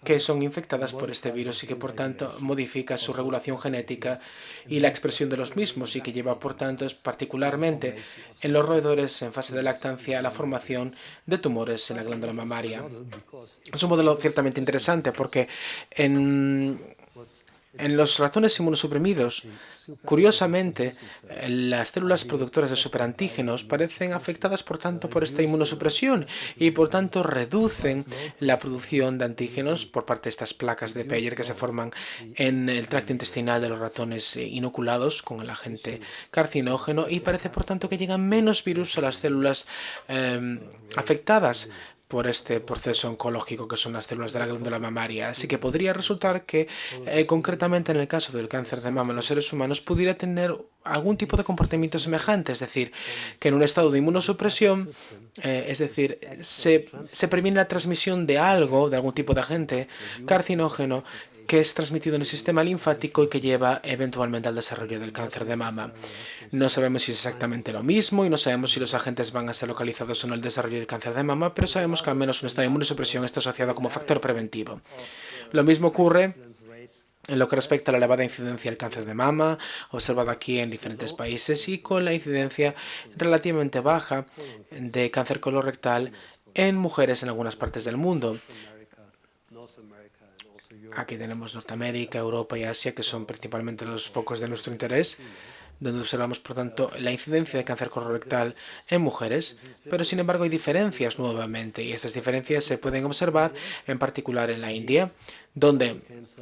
que son infectadas por este virus y que, por tanto, modifica su regulación genética y la expresión de los mismos, y que lleva, por tanto, particularmente en los roedores en fase de lactancia, a la formación de tumores en la glándula mamaria. Es un modelo ciertamente interesante porque en los ratones inmunosuprimidos, curiosamente, las células productoras de superantígenos parecen afectadas, por tanto, por esta inmunosupresión, y por tanto reducen la producción de antígenos por parte de estas placas de Peyer que se forman en el tracto intestinal de los ratones inoculados con el agente carcinógeno, y parece, por tanto, que llegan menos virus a las células afectadas por este proceso oncológico que son las células de la glándula mamaria. Así que podría resultar que, concretamente en el caso del cáncer de mama en los seres humanos, pudiera tener algún tipo de comportamiento semejante, es decir, que en un estado de inmunosupresión, se previene la transmisión de algún tipo de agente carcinógeno que es transmitido en el sistema linfático y que lleva eventualmente al desarrollo del cáncer de mama. No sabemos si es exactamente lo mismo y no sabemos si los agentes van a ser localizados o no en el desarrollo del cáncer de mama, pero sabemos que al menos un estado de inmunosupresión está asociado como factor preventivo. Lo mismo ocurre en lo que respecta a la elevada incidencia del cáncer de mama, observada aquí en diferentes países, y con la incidencia relativamente baja de cáncer colorectal en mujeres en algunas partes del mundo. Aquí tenemos Norteamérica, Europa y Asia, que son principalmente los focos de nuestro interés, donde observamos, por tanto, la incidencia de cáncer colorectal en mujeres, pero sin embargo hay diferencias nuevamente, y estas diferencias se pueden observar en particular en la India, donde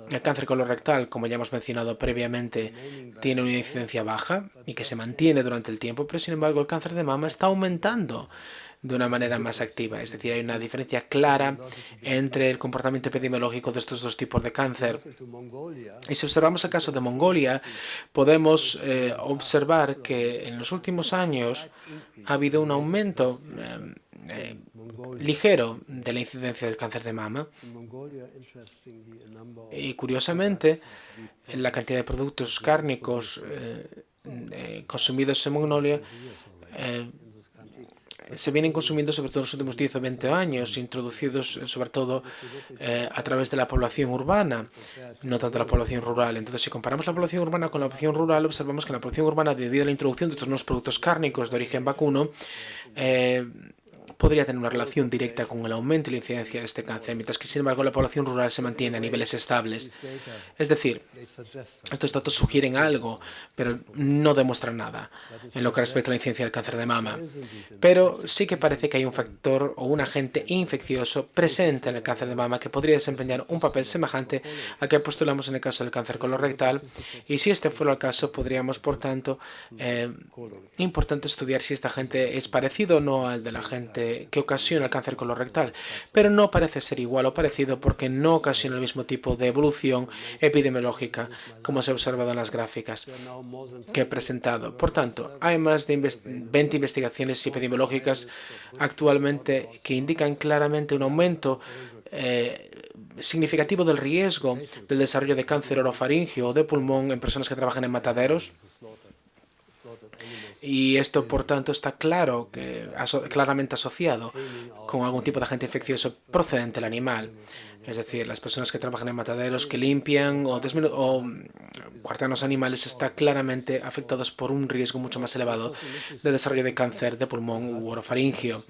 el cáncer colorectal, como ya hemos mencionado previamente, tiene una incidencia baja y que se mantiene durante el tiempo, pero sin embargo el cáncer de mama está aumentando de una manera más activa. Es decir, hay una diferencia clara entre el comportamiento epidemiológico de estos dos tipos de cáncer. Y si observamos el caso de Mongolia, podemos observar que en los últimos años ha habido un aumento ligero de la incidencia del cáncer de mama. Y curiosamente, la cantidad de productos cárnicos consumidos en Mongolia se vienen consumiendo sobre todo en los últimos 10 o 20 años, introducidos sobre todo a través de la población urbana, no tanto la población rural. Entonces, si comparamos la población urbana con la población rural, observamos que en la población urbana, debido a la introducción de estos nuevos productos cárnicos de origen vacuno, podría tener una relación directa con el aumento y la incidencia de este cáncer, mientras que, sin embargo, la población rural se mantiene a niveles estables. Es decir, estos datos sugieren algo, pero no demuestran nada en lo que respecta a la incidencia del cáncer de mama. Pero sí que parece que hay un factor o un agente infeccioso presente en el cáncer de mama que podría desempeñar un papel semejante al que postulamos en el caso del cáncer colorectal. Y si este fuera el caso, podríamos, por tanto, importante estudiar si este agente es parecido o no al del agente que ocasiona el cáncer colorectal, pero no parece ser igual o parecido porque no ocasiona el mismo tipo de evolución epidemiológica como se ha observado en las gráficas que he presentado. Por tanto, hay más de 20 investigaciones epidemiológicas actualmente que indican claramente un aumento significativo del riesgo del desarrollo de cáncer orofaringeo o de pulmón en personas que trabajan en mataderos. Y esto, por tanto, está claramente asociado con algún tipo de agente infeccioso procedente del animal. Es decir, las personas que trabajan en mataderos, que limpian o cuartean los animales, están claramente afectados por un riesgo mucho más elevado de desarrollo de cáncer de pulmón u orofaringeo.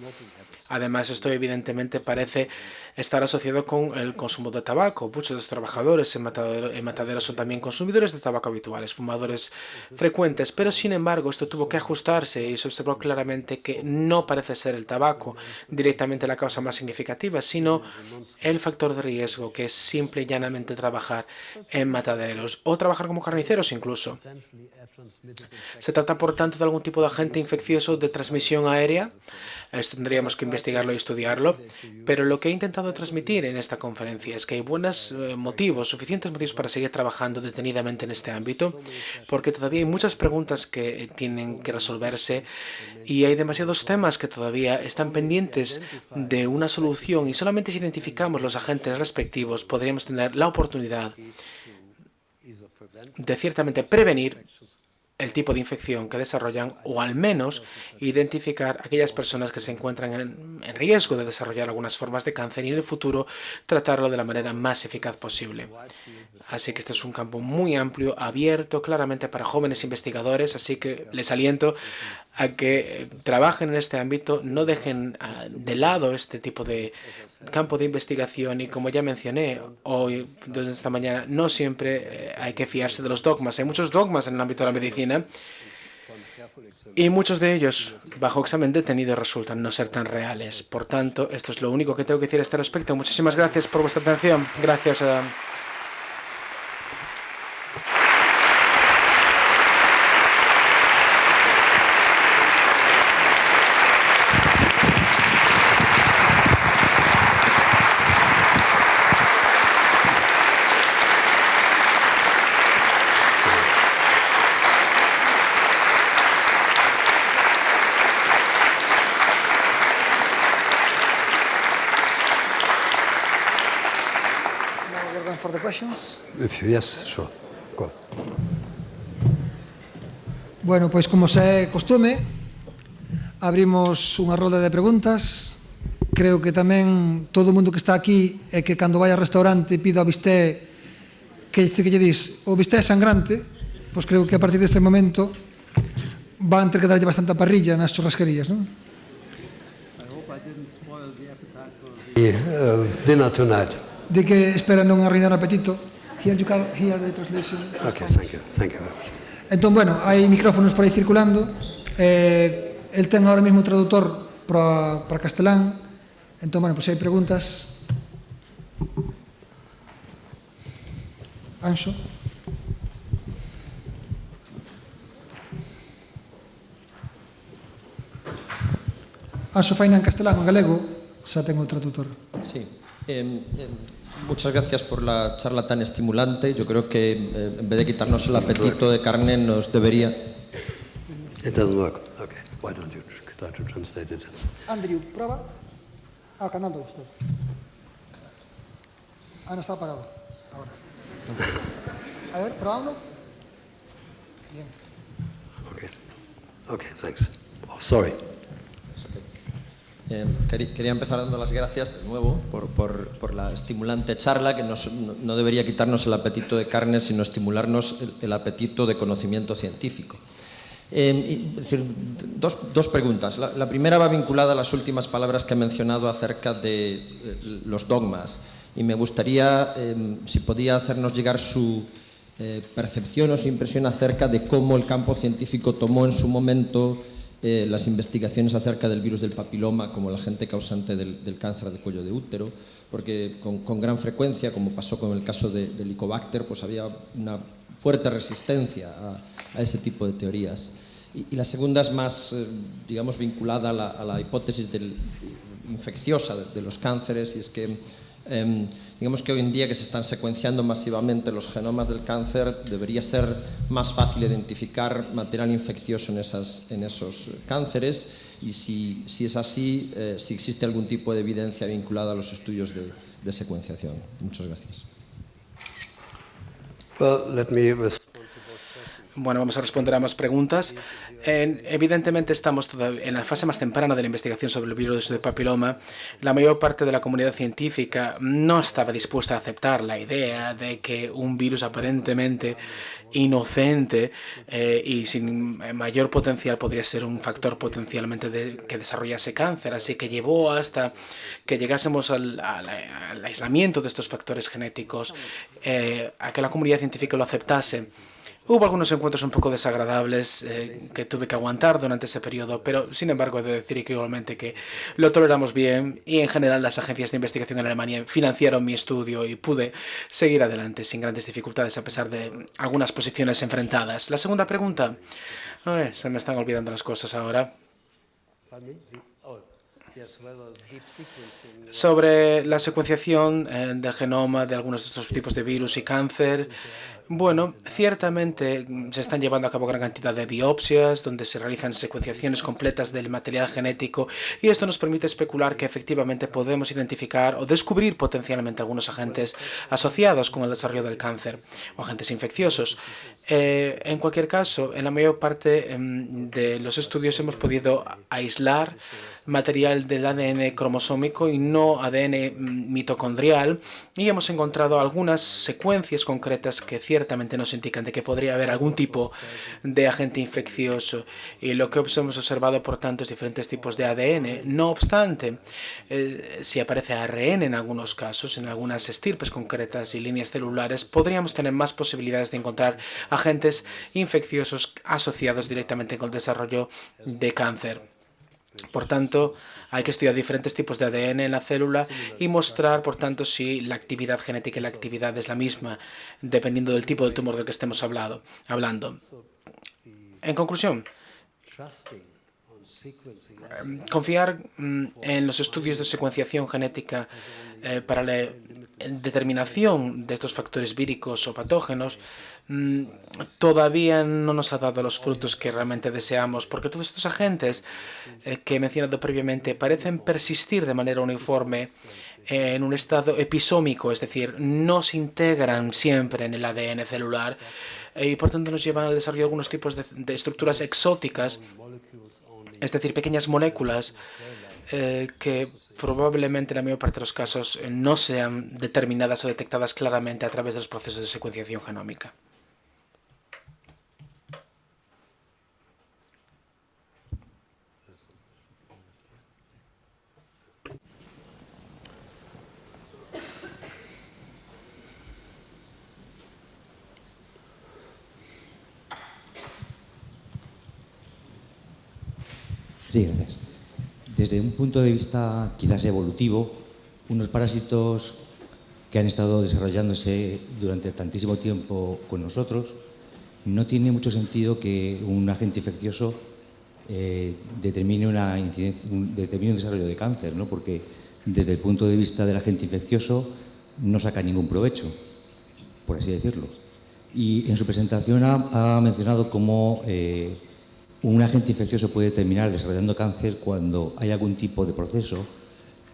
Además, esto evidentemente parece estar asociado con el consumo de tabaco. Muchos de los trabajadores en mataderos son también consumidores de tabaco habituales, fumadores frecuentes, pero sin embargo esto tuvo que ajustarse y se observó claramente que no parece ser el tabaco directamente la causa más significativa, sino el factor de riesgo, que es simple y llanamente trabajar en mataderos o trabajar como carniceros incluso. ¿Se trata, por tanto, de algún tipo de agente infeccioso de transmisión aérea? Esto tendríamos que investigarlo y estudiarlo, pero lo que he intentado transmitir en esta conferencia es que hay suficientes motivos para seguir trabajando detenidamente en este ámbito, porque todavía hay muchas preguntas que tienen que resolverse y hay demasiados temas que todavía están pendientes de una solución, y solamente si identificamos los agentes respectivos podríamos tener la oportunidad de ciertamente prevenir el tipo de infección que desarrollan, o al menos identificar aquellas personas que se encuentran en riesgo de desarrollar algunas formas de cáncer y en el futuro tratarlo de la manera más eficaz posible. Así que este es un campo muy amplio, abierto claramente para jóvenes investigadores, así que les aliento a que trabajen en este ámbito, no dejen de lado este tipo de campo de investigación, y como ya mencioné hoy, desde esta mañana, no siempre hay que fiarse de los dogmas. Hay muchos dogmas en el ámbito de la medicina y muchos de ellos, bajo examen detenido, resultan no ser tan reales. Por tanto, esto es lo único que tengo que decir a este respecto. Muchísimas gracias por vuestra atención. Gracias a... For the questions. Yes, sure. Go on. Bueno, pois como se é costume, abrimos unha rolda de preguntas. Creo que tamén todo o mundo que está aquí é que cando vai ao restaurante pida o bisté que lle dis o bisté é sangrante, pois creo que a partir deste momento van ter que darlle bastante parrilla nas churrasquerías, non? Dinner tonight. De que espera non arruinar o apetito. Here you can hear the translation. Okay, thank you. Thank you very much. Entón, bueno, hai micrófonos por aí circulando. El ten ahora mesmo traductor para castelán. Entón, bueno, pois hai preguntas. Anxo. Anxo faina en castelán, en galego, xa ten o traductor. Sí. Muchas gracias por la charla tan estimulante. Yo creo que en vez de quitarnos el apetito de carne nos debería... It doesn't work. Okay. Why don't you try to translate it? Andrew, prueba. Canal 2. No está apagado. Ahora. A ver, probando. Bien. Okay. Okay, thanks. Oh, sorry. Quería empezar dando las gracias de nuevo por la estimulante charla, que no debería quitarnos el apetito de carne, sino estimularnos el apetito de conocimiento científico. Es decir, dos preguntas. La primera va vinculada a las últimas palabras que he mencionado acerca de los dogmas. Y me gustaría, si podía hacernos llegar su percepción o su impresión acerca de cómo el campo científico tomó en su momento las investigaciones acerca del virus del papiloma como el agente causante del cáncer de cuello de útero, porque con gran frecuencia, como pasó con el caso del Helicobacter, pues había una fuerte resistencia a ese tipo de teorías. Y la segunda es más, digamos, vinculada a la hipótesis infecciosa de los cánceres, y es que digamos que hoy en día que se están secuenciando masivamente los genomas del cáncer, debería ser más fácil identificar material infeccioso en esos cánceres, y si es así, si existe algún tipo de evidencia vinculada a los estudios de secuenciación. Muchas gracias. Bueno, vamos a responder a más preguntas. Evidentemente estamos todavía en la fase más temprana de la investigación sobre el virus del papiloma. La mayor parte de la comunidad científica no estaba dispuesta a aceptar la idea de que un virus aparentemente inocente y sin mayor potencial podría ser un factor potencialmente que desarrollase cáncer. Así que llevó hasta que llegásemos al aislamiento de estos factores genéticos, a que la comunidad científica lo aceptase. Hubo algunos encuentros un poco desagradables que tuve que aguantar durante ese periodo, pero sin embargo he de decir igualmente que lo toleramos bien, y en general las agencias de investigación en Alemania financiaron mi estudio y pude seguir adelante sin grandes dificultades a pesar de algunas posiciones enfrentadas. La segunda pregunta. Se me están olvidando las cosas ahora. Sobre la secuenciación del genoma de algunos de estos tipos de virus y cáncer. Bueno, ciertamente se están llevando a cabo gran cantidad de biopsias donde se realizan secuenciaciones completas del material genético, y esto nos permite especular que efectivamente podemos identificar o descubrir potencialmente algunos agentes asociados con el desarrollo del cáncer o agentes infecciosos. En cualquier caso, en la mayor parte de los estudios hemos podido aislar material del ADN cromosómico y no ADN mitocondrial, y hemos encontrado algunas secuencias concretas que ciertamente nos indican de que podría haber algún tipo de agente infeccioso, y lo que hemos observado por tanto es diferentes tipos de ADN. No obstante, si aparece ARN en algunos casos, en algunas estirpes concretas y líneas celulares, podríamos tener más posibilidades de encontrar agentes infecciosos asociados directamente con el desarrollo de cáncer. Por tanto, hay que estudiar diferentes tipos de ADN en la célula y mostrar, por tanto, si la actividad genética y la actividad es la misma, dependiendo del tipo de tumor del que estemos hablando. En conclusión, confiar en los estudios de secuenciación genética para la determinación de estos factores víricos o patógenos todavía no nos ha dado los frutos que realmente deseamos, porque todos estos agentes que he mencionado previamente parecen persistir de manera uniforme en un estado episómico, es decir, no se integran siempre en el ADN celular, y por tanto nos llevan al desarrollo de algunos tipos de estructuras exóticas, es decir, pequeñas moléculas que probablemente en la mayor parte de los casos no sean determinadas o detectadas claramente a través de los procesos de secuenciación genómica. Sí, gracias. Desde un punto de vista quizás evolutivo, unos parásitos que han estado desarrollándose durante tantísimo tiempo con nosotros, no tiene mucho sentido que un agente infeccioso determine un desarrollo de cáncer, ¿no? Porque desde el punto de vista del agente infeccioso no saca ningún provecho, por así decirlo. Y en su presentación ha mencionado cómo un agente infeccioso puede terminar desarrollando cáncer cuando hay algún tipo de proceso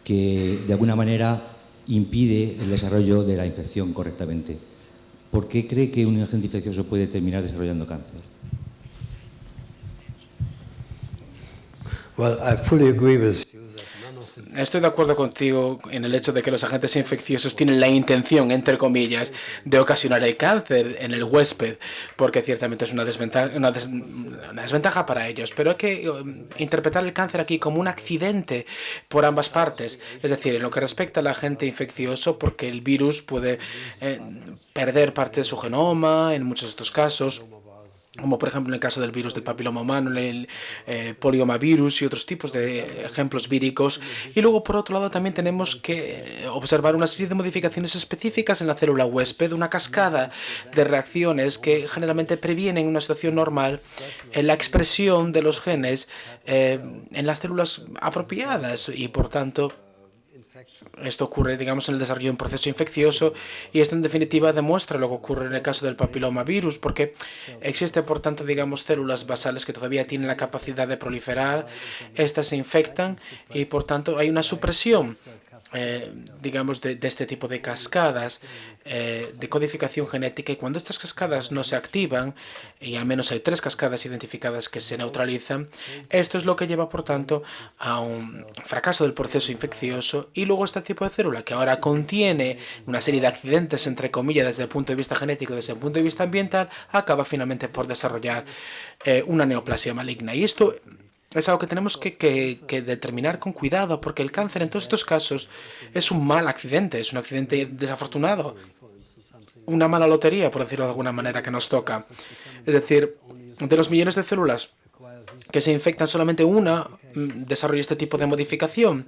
que de alguna manera impide el desarrollo de la infección correctamente. ¿Por qué cree que un agente infeccioso puede terminar desarrollando cáncer? Estoy de acuerdo contigo en el hecho de que los agentes infecciosos tienen la intención, entre comillas, de ocasionar el cáncer en el huésped, porque ciertamente es una desventaja para ellos. Pero hay que interpretar el cáncer aquí como un accidente por ambas partes. Es decir, en lo que respecta al agente infeccioso, porque el virus puede perder parte de su genoma en muchos de estos casos, como por ejemplo en el caso del virus del papiloma humano, el poliomavirus y otros tipos de ejemplos víricos. Y luego, por otro lado, también tenemos que observar una serie de modificaciones específicas en la célula huésped, una cascada de reacciones que generalmente previenen una situación normal en la expresión de los genes en las células apropiadas y, por tanto, esto ocurre, digamos, en el desarrollo de un proceso infeccioso, y esto en definitiva demuestra lo que ocurre en el caso del papilomavirus, porque existe, por tanto, digamos, células basales que todavía tienen la capacidad de proliferar, estas se infectan y, por tanto, hay una supresión digamos, de este tipo de cascadas de codificación genética, y cuando estas cascadas no se activan, y al menos hay 3 cascadas identificadas que se neutralizan, esto es lo que lleva, por tanto, a un fracaso del proceso infeccioso. Y luego este tipo de célula, que ahora contiene una serie de accidentes, entre comillas, desde el punto de vista genético, desde el punto de vista ambiental, acaba finalmente por desarrollar una neoplasia maligna. Y esto es algo que tenemos que determinar con cuidado, porque el cáncer en todos estos casos es un mal accidente, es un accidente desafortunado, una mala lotería, por decirlo de alguna manera, que nos toca. Es decir, de los millones de células que se infectan, solamente una desarrolla este tipo de modificación,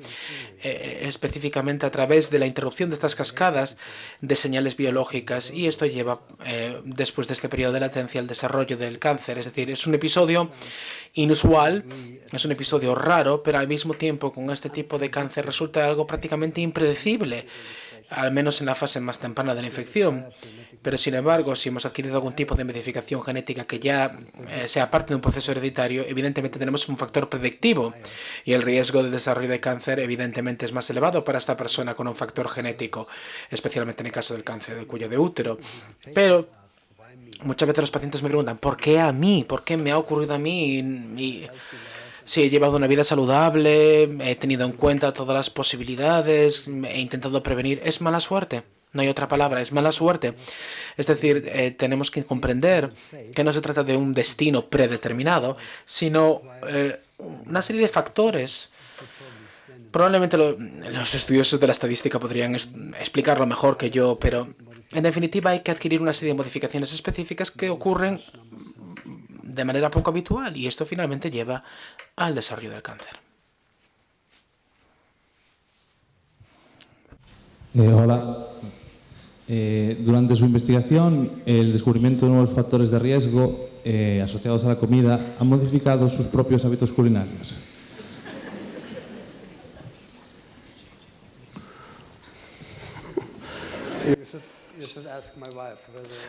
específicamente a través de la interrupción de estas cascadas de señales biológicas, y esto lleva, después de este periodo de latencia, al desarrollo del cáncer. Es decir, es un episodio inusual, es un episodio raro, pero al mismo tiempo con este tipo de cáncer resulta algo prácticamente impredecible, al menos en la fase más temprana de la infección. Pero, sin embargo, si hemos adquirido algún tipo de modificación genética que ya sea parte de un proceso hereditario, evidentemente tenemos un factor predictivo, y el riesgo de desarrollo de cáncer evidentemente es más elevado para esta persona con un factor genético, especialmente en el caso del cáncer de cuello de útero. Pero muchas veces los pacientes me preguntan, ¿por qué a mí? ¿Por qué me ha ocurrido a mí? Sí, he llevado una vida saludable, he tenido en cuenta todas las posibilidades, he intentado prevenir. Es mala suerte. No hay otra palabra, es mala suerte. Es decir, tenemos que comprender que no se trata de un destino predeterminado, sino una serie de factores. Probablemente los estudiosos de la estadística podrían explicarlo mejor que yo, pero en definitiva hay que adquirir una serie de modificaciones específicas que ocurren de manera poco habitual, y esto finalmente lleva al desarrollo del cáncer. Hola. Durante su investigación, el descubrimiento de nuevos factores de riesgo asociados a la comida han modificado sus propios hábitos culinarios.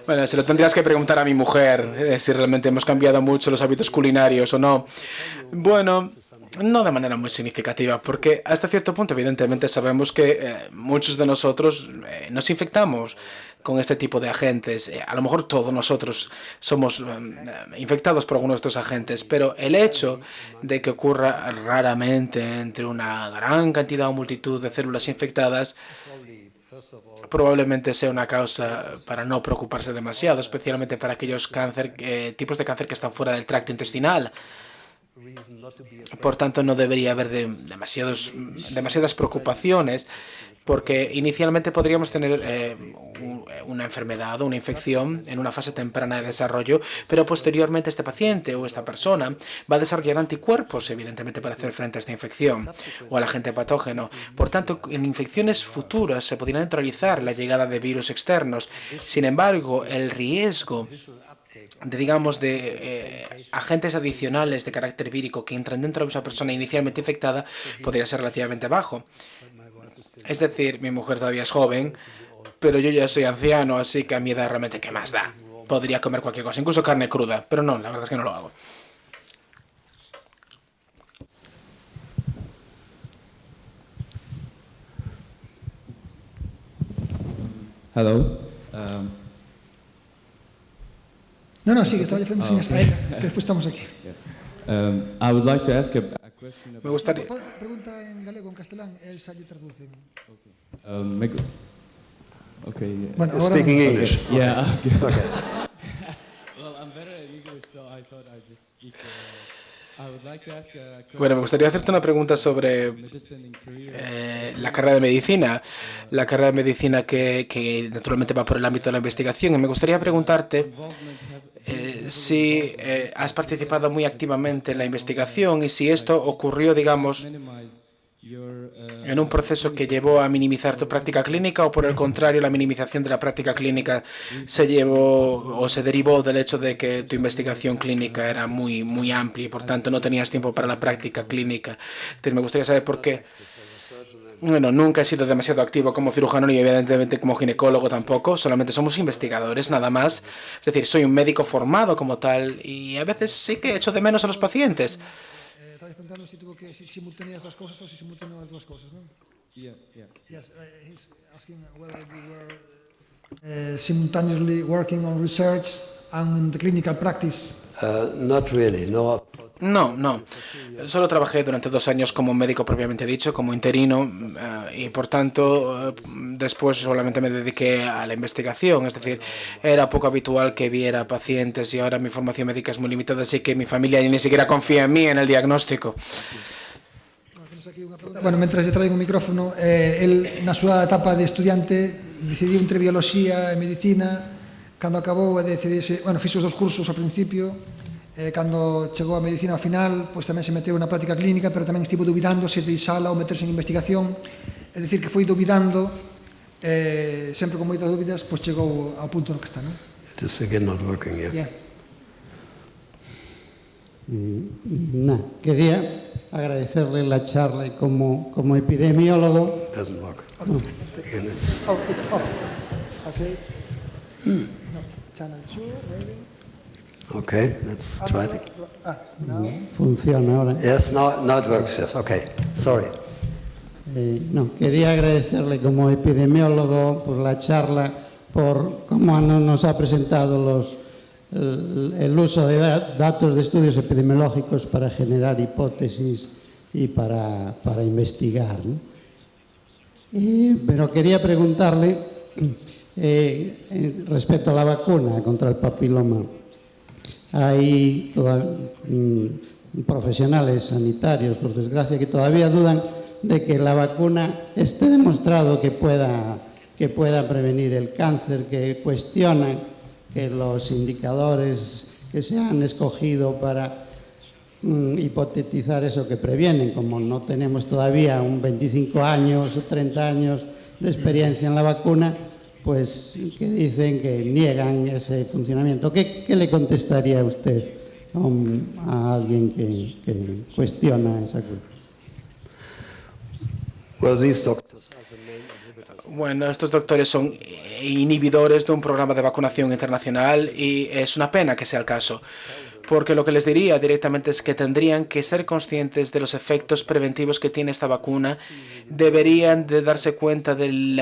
Bueno, se lo tendrías que preguntar a mi mujer, si realmente hemos cambiado mucho los hábitos culinarios o no. Bueno, no de manera muy significativa, porque hasta cierto punto evidentemente sabemos que muchos de nosotros nos infectamos con este tipo de agentes. A lo mejor todos nosotros somos infectados por algunos de estos agentes, pero el hecho de que ocurra raramente entre una gran cantidad o multitud de células infectadas probablemente sea una causa para no preocuparse demasiado, especialmente para aquellos tipos de cáncer que están fuera del tracto intestinal. Por tanto, no debería haber demasiadas preocupaciones, porque inicialmente podríamos tener una enfermedad o una infección en una fase temprana de desarrollo, pero posteriormente este paciente o esta persona va a desarrollar anticuerpos, evidentemente, para hacer frente a esta infección o al agente patógeno. Por tanto, en infecciones futuras se podría neutralizar la llegada de virus externos. Sin embargo, el riesgo de agentes adicionales de carácter vírico que entran dentro de esa persona inicialmente infectada podría ser relativamente bajo. Es decir, mi mujer todavía es joven, pero yo ya soy anciano, así que a mi edad realmente, ¿qué más da? Podría comer cualquier cosa, incluso carne cruda, pero no, la verdad es que no lo hago. Hello. No, sí, que estaba haciendo señas a ella, que después estamos aquí. I would like to ask a Me gustaría... Pregunta en galego, en castelán, el xa lle traducen. Okay. Bueno, ahora Speaking English. Yeah. Okay. Well, I'm better at English, so I thought I'd just speak. I would like to ask a question. Bueno, me gustaría hacerte una pregunta sobre Medicine in Korea. la carrera de medicina. La carrera de medicina que naturalmente va por el ámbito de la investigación. Y me gustaría preguntarte si has participado muy activamente en la investigación y si esto ocurrió, digamos, en un proceso que llevó a minimizar tu práctica clínica o por el contrario la minimización de la práctica clínica se llevó o se derivó del hecho de que tu investigación clínica era muy amplia y por tanto no tenías tiempo para la práctica clínica. Entonces, me gustaría saber por qué. Bueno, nunca he sido demasiado activo como cirujano ni evidentemente como ginecólogo tampoco, solamente somos investigadores, nada más. Es decir, soy un médico formado como tal y a veces sí que echo de menos a los pacientes. Estabais preguntando si tuvo que simultanear las dos cosas o si simultaneó las dos cosas, ¿no? Yeah. Yes, he's asking whether we were simultaneously working on research and in the clinical practice. Not really, no. No. Solo trabajé durante 2 años como médico propiamente dicho, como interino, y por tanto después solamente me dediqué a la investigación. Es decir, era poco habitual que viera pacientes y ahora mi formación médica es muy limitada, así que mi familia ni siquiera confía en mí en el diagnóstico. Bueno, mentre lle traigo un micrófono, el na súa etapa de estudiante decidiu entre biología e medicina. Cando acabou, decidirse, bueno, fixo os 2 cursos ao principio. Cando chegou a medicina ao final, pois tamén se meteu na práctica clínica, pero tamén estivo dubidando se deixala ou meterse en investigación. É dicir, que foi dubidando, sempre con moitas dúbidas, pois chegou ao punto no que está, non? It is again not working here. Yeah. Quería agradecerle la charla y como epidemiólogo. Doesn't work. Oh, Again, it's it's off. Okay. No, it's channel 2, maybe. okay. Let's try it. Now. Funciona ahora. Yes, now it works. Yes. Okay. Sorry. Quería agradecerle como epidemiólogo por la charla, por cómo nos ha presentado el uso de datos de estudios epidemiológicos para generar hipótesis y para investigar, ¿no? Pero quería preguntarle respecto a la vacuna contra el papiloma. Hay profesionales sanitarios, por desgracia, que todavía dudan de que la vacuna esté demostrado que pueda prevenir el cáncer, que cuestionan que los indicadores que se han escogido para hipotetizar eso que previenen, como no tenemos todavía un 25 años o 30 años de experiencia en la vacuna, pues que dicen que niegan ese funcionamiento. ¿Qué le contestaría usted a alguien que cuestiona esa cuestión? Well, these doctors. Bueno, estos doctores son inhibidores de un programa de vacunación internacional y es una pena que sea el caso, porque lo que les diría directamente es que tendrían que ser conscientes de los efectos preventivos que tiene esta vacuna, deberían de darse cuenta del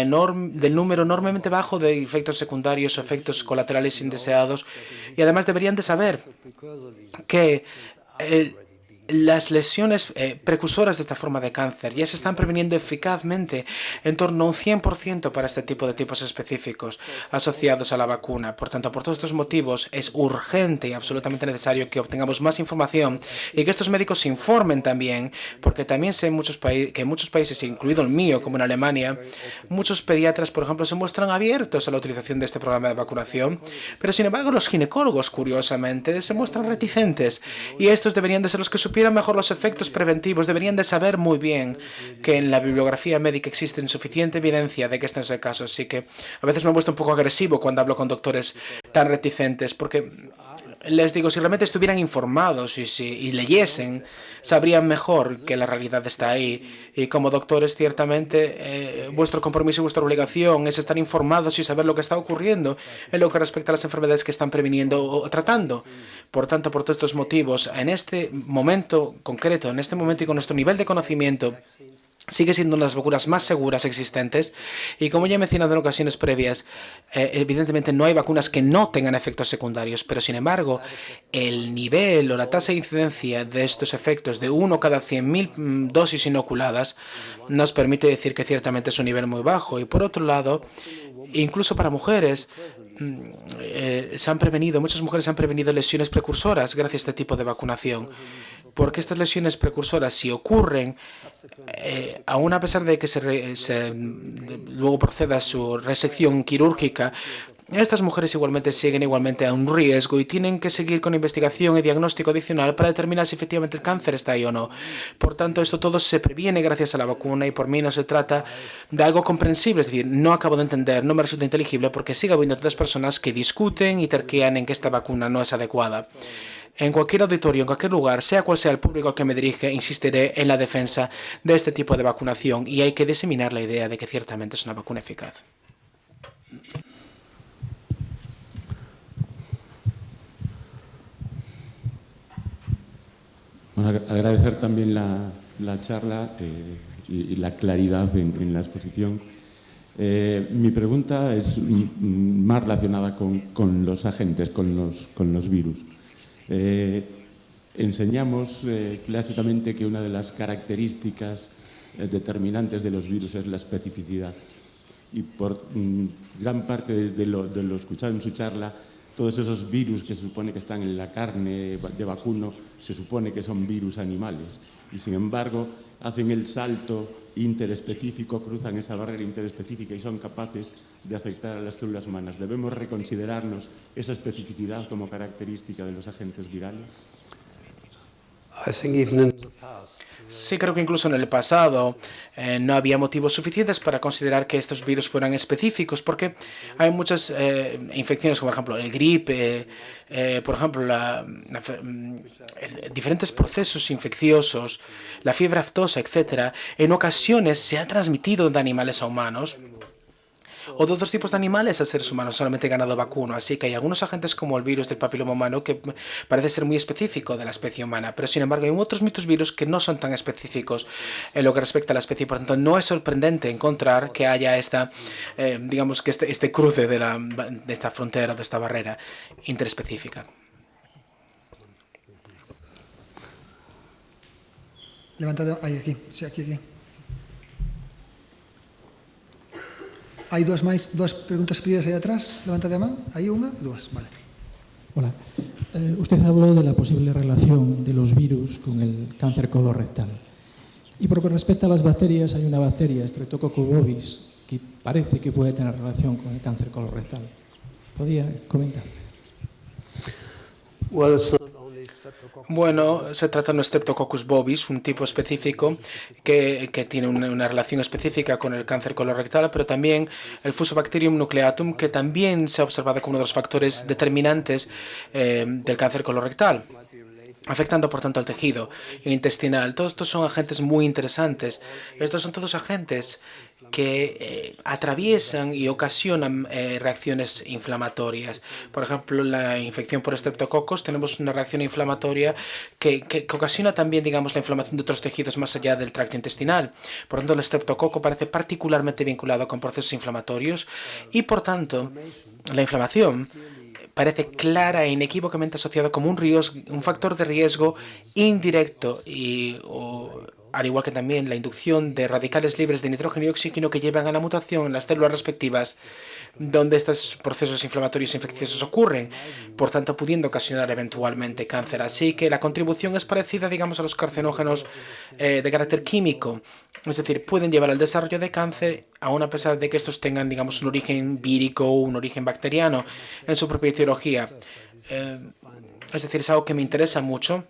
número enormemente bajo de efectos secundarios o efectos colaterales indeseados y además deberían de saber que las lesiones precursoras de esta forma de cáncer ya se están previniendo eficazmente en torno a un 100% para este tipo de tipos específicos asociados a la vacuna. Por tanto, por todos estos motivos es urgente y absolutamente necesario que obtengamos más información y que estos médicos se informen también, porque también sé que en muchos países, incluido el mío, como en Alemania, muchos pediatras, por ejemplo, se muestran abiertos a la utilización de este programa de vacunación, pero sin embargo los ginecólogos, curiosamente, se muestran reticentes y estos deberían de ser los que supieran mejor los efectos preventivos, deberían de saber muy bien que en la bibliografía médica existe suficiente evidencia de que este no es el caso. Así que a veces me he puesto un poco agresivo cuando hablo con doctores tan reticentes, porque les digo, si realmente estuvieran informados y leyesen, sabrían mejor que la realidad está ahí. Y como doctores, ciertamente, vuestro compromiso y vuestra obligación es estar informados y saber lo que está ocurriendo en lo que respecta a las enfermedades que están previniendo o tratando. Por tanto, por todos estos motivos, en este momento concreto, en este momento y con nuestro nivel de conocimiento, sigue siendo una de las vacunas más seguras existentes y, como ya he mencionado en ocasiones previas, evidentemente no hay vacunas que no tengan efectos secundarios, pero sin embargo el nivel o la tasa de incidencia de estos efectos de 1 cada 100.000 dosis inoculadas nos permite decir que ciertamente es un nivel muy bajo. Y por otro lado, incluso para mujeres, muchas mujeres han prevenido lesiones precursoras gracias a este tipo de vacunación. Porque estas lesiones precursoras, si ocurren, aún a pesar de que luego proceda a su resección quirúrgica, estas mujeres siguen igualmente a un riesgo y tienen que seguir con investigación y diagnóstico adicional para determinar si efectivamente el cáncer está ahí o no. Por tanto, esto todo se previene gracias a la vacuna y por mí no se trata de algo comprensible. Es decir, no acabo de entender, no me resulta inteligible porque sigue habiendo tantas personas que discuten y terquean en que esta vacuna no es adecuada. En cualquier auditorio, en cualquier lugar, sea cual sea el público al que me dirige, insistiré en la defensa de este tipo de vacunación y hay que diseminar la idea de que ciertamente es una vacuna eficaz. Bueno, agradecer también la charla y la claridad en la exposición. Mi pregunta es más relacionada con los agentes, con los virus. Enseñamos clásicamente que una de las características determinantes de los virus es la especificidad. Y por gran parte de lo escuchado en su charla, todos esos virus que se supone que están en la carne de vacuno, se supone que son virus animales. Y sin embargo, hacen el salto interespecífico, cruzan esa barrera interespecífica y son capaces de afectar a las células humanas. ¿Debemos reconsiderarnos esa especificidad como característica de los agentes virales? Sí, creo que incluso en el pasado no había motivos suficientes para considerar que estos virus fueran específicos, porque hay muchas infecciones, como por ejemplo el gripe, por ejemplo diferentes procesos infecciosos, la fiebre aftosa, etcétera. En ocasiones se han transmitido de animales a humanos o de otros tipos de animales a seres humanos, solamente ganado vacuno. Así que hay algunos agentes como el virus del papiloma humano que parece ser muy específico de la especie humana, pero sin embargo hay otros muchos virus que no son tan específicos en lo que respecta a la especie. Por tanto, no es sorprendente encontrar que haya digamos que este cruce de esta frontera, de esta barrera interespecífica. Levantad aquí. Sí, aquí. Hai dúas preguntas pedidas aí atrás. Levantade a man. Aí unha e dúas. Vale. Hola. Usted habló de la posible relación de los virus con el cáncer colorectal. Y por lo que respecta a las bacterias, hay una bacteria, Streptococcus bovis, que parece que puede tener relación con el cáncer colorectal. ¿Podría comentar? Bueno, se trata de un Streptococcus bovis, un tipo específico que tiene una relación específica con el cáncer colorectal, pero también el Fusobacterium nucleatum, que también se ha observado como uno de los factores determinantes del cáncer colorectal, afectando por tanto al tejido intestinal. Todos estos son agentes muy interesantes. Estos son todos agentes que atraviesan y ocasionan reacciones inflamatorias. Por ejemplo, la infección por estreptococos, tenemos una reacción inflamatoria que ocasiona también, digamos, la inflamación de otros tejidos más allá del tracto intestinal. Por tanto, el estreptococo parece particularmente vinculado con procesos inflamatorios y, por tanto, la inflamación parece clara e inequívocamente asociada como un factor de riesgo indirecto al igual que también la inducción de radicales libres de nitrógeno y oxígeno que llevan a la mutación en las células respectivas donde estos procesos inflamatorios infecciosos ocurren, por tanto pudiendo ocasionar eventualmente cáncer. Así que la contribución es parecida, digamos, a los carcinógenos de carácter químico, es decir, pueden llevar al desarrollo de cáncer aun a pesar de que estos tengan, digamos, un origen vírico o un origen bacteriano en su propia etiología. Es decir, es algo que me interesa mucho.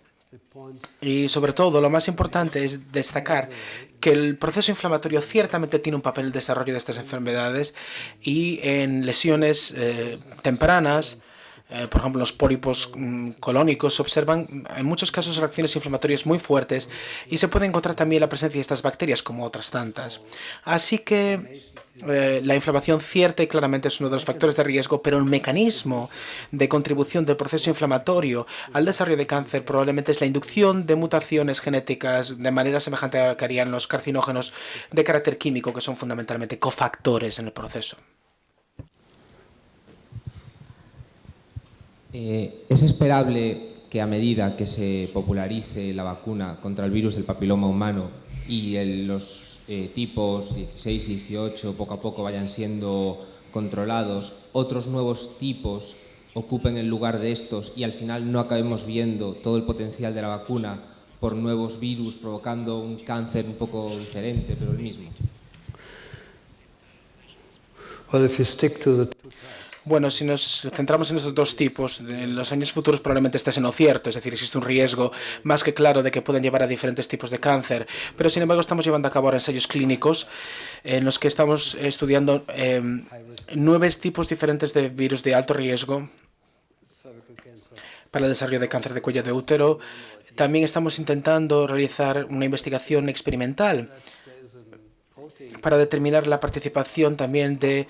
Y sobre todo, lo más importante es destacar que el proceso inflamatorio ciertamente tiene un papel en el desarrollo de estas enfermedades y en lesiones tempranas por ejemplo, los pólipos colónicos, se observan en muchos casos reacciones inflamatorias muy fuertes y se puede encontrar también la presencia de estas bacterias como otras tantas. Así que la inflamación cierta y claramente es uno de los factores de riesgo, pero el mecanismo de contribución del proceso inflamatorio al desarrollo de cáncer probablemente es la inducción de mutaciones genéticas de manera semejante a lo que harían los carcinógenos de carácter químico, que son fundamentalmente cofactores en el proceso. ¿Es esperable que a medida que se popularice la vacuna contra el virus del papiloma humano y los tipos 16 y 18 poco a poco vayan siendo controlados, otros nuevos tipos ocupen el lugar de estos y al final no acabemos viendo todo el potencial de la vacuna por nuevos virus provocando un cáncer un poco diferente pero el mismo? Bueno, si nos centramos en esos dos tipos, en los años futuros probablemente estés en lo cierto, es decir, existe un riesgo más que claro de que puedan llevar a diferentes tipos de cáncer, pero sin embargo estamos llevando a cabo ahora ensayos clínicos en los que estamos estudiando 9 tipos diferentes de virus de alto riesgo para el desarrollo de cáncer de cuello de útero. También estamos intentando realizar una investigación experimental para determinar la participación también de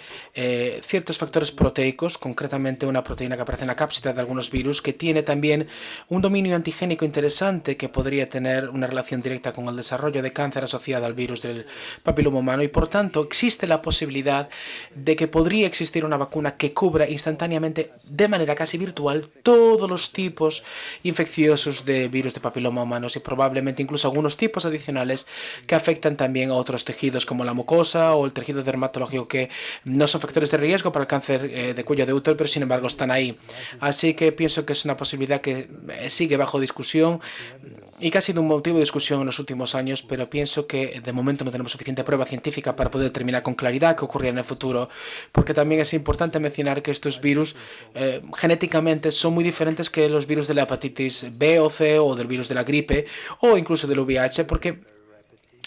ciertos factores proteicos, concretamente una proteína que aparece en la cápsida de algunos virus, que tiene también un dominio antigénico interesante que podría tener una relación directa con el desarrollo de cáncer asociado al virus del papiloma humano y, por tanto, existe la posibilidad de que podría existir una vacuna que cubra instantáneamente, de manera casi virtual, todos los tipos infecciosos de virus de papiloma humanos y probablemente incluso algunos tipos adicionales que afectan también a otros tejidos como la mucosa o el tejido dermatológico, que no son factores de riesgo para el cáncer de cuello de útero, pero sin embargo están ahí. Así que pienso que es una posibilidad que sigue bajo discusión y que ha sido un motivo de discusión en los últimos años, pero pienso que de momento no tenemos suficiente prueba científica para poder determinar con claridad qué ocurrirá en el futuro, porque también es importante mencionar que estos virus genéticamente son muy diferentes que los virus de la hepatitis B o C o del virus de la gripe o incluso del VIH, porque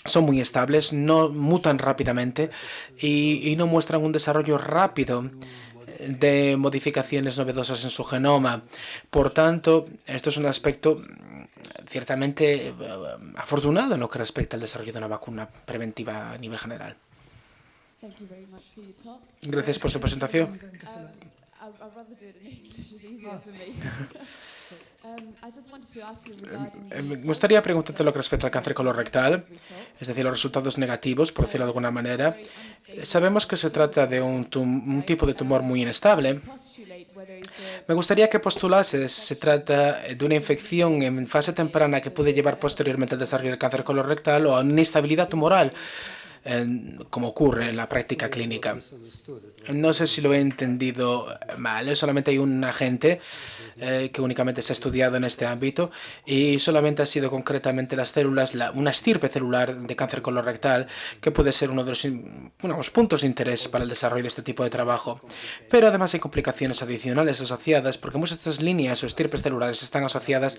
son muy estables, no mutan rápidamente y no muestran un desarrollo rápido de modificaciones novedosas en su genoma. Por tanto, esto es un aspecto ciertamente afortunado en lo que respecta al desarrollo de una vacuna preventiva a nivel general. Gracias por su presentación. Me gustaría preguntarte lo que respecta al cáncer colorectal, es decir, los resultados negativos, por decirlo de alguna manera. Sabemos que se trata de un tipo de tumor muy inestable. Me gustaría que postulases si se trata de una infección en fase temprana que puede llevar posteriormente al desarrollo del cáncer colorectal o a una inestabilidad tumoral, como ocurre en la práctica clínica. No sé si lo he entendido mal, solamente hay un agente que únicamente se ha estudiado en este ámbito y solamente ha sido concretamente las células, una estirpe celular de cáncer colorectal, que puede ser uno de los puntos de interés para el desarrollo de este tipo de trabajo. Pero además hay complicaciones adicionales asociadas, porque muchas de estas líneas o estirpes celulares están asociadas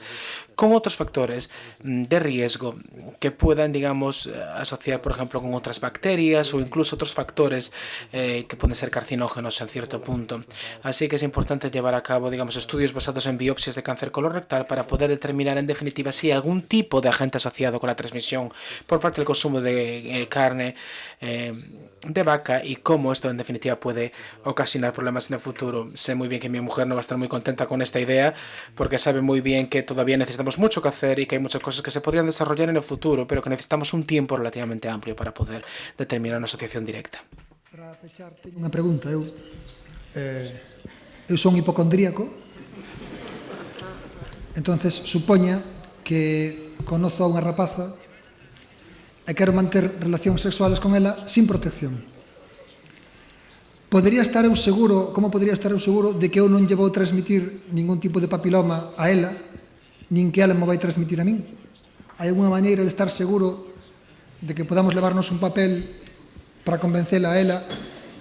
con otros factores de riesgo que puedan, digamos, asociar, por ejemplo, con otras bacterias o incluso otros factores que pueden ser carcinógenos en cierto punto. Así que es importante llevar a cabo, digamos, estudios basados en biopsias de cáncer colorectal para poder determinar en definitiva si hay algún tipo de agente asociado con la transmisión por parte del consumo de carne de vaca y cómo esto en definitiva puede ocasionar problemas en el futuro. Sé muy bien que mi mujer no va a estar muy contenta con esta idea porque sabe muy bien que todavía necesitamos mucho que hacer y que hay muchas cosas que se podrían desarrollar en el futuro, pero que necesitamos un tiempo relativamente amplio para poder determinar una asociación directa. Para pechar, teño unha pregunta. Eu son hipocondríaco, entonces supoña que conozo a unha rapaza e quero manter relacións sexuales con ela sin protección. Podería estar eu seguro, como podería estar eu seguro de que eu non lle vou transmitir ningún tipo de papiloma a ela, nin que ela me vai transmitir a min? Hai alguna maneira de estar seguro de que podamos levarnos un papel para convencela a ela,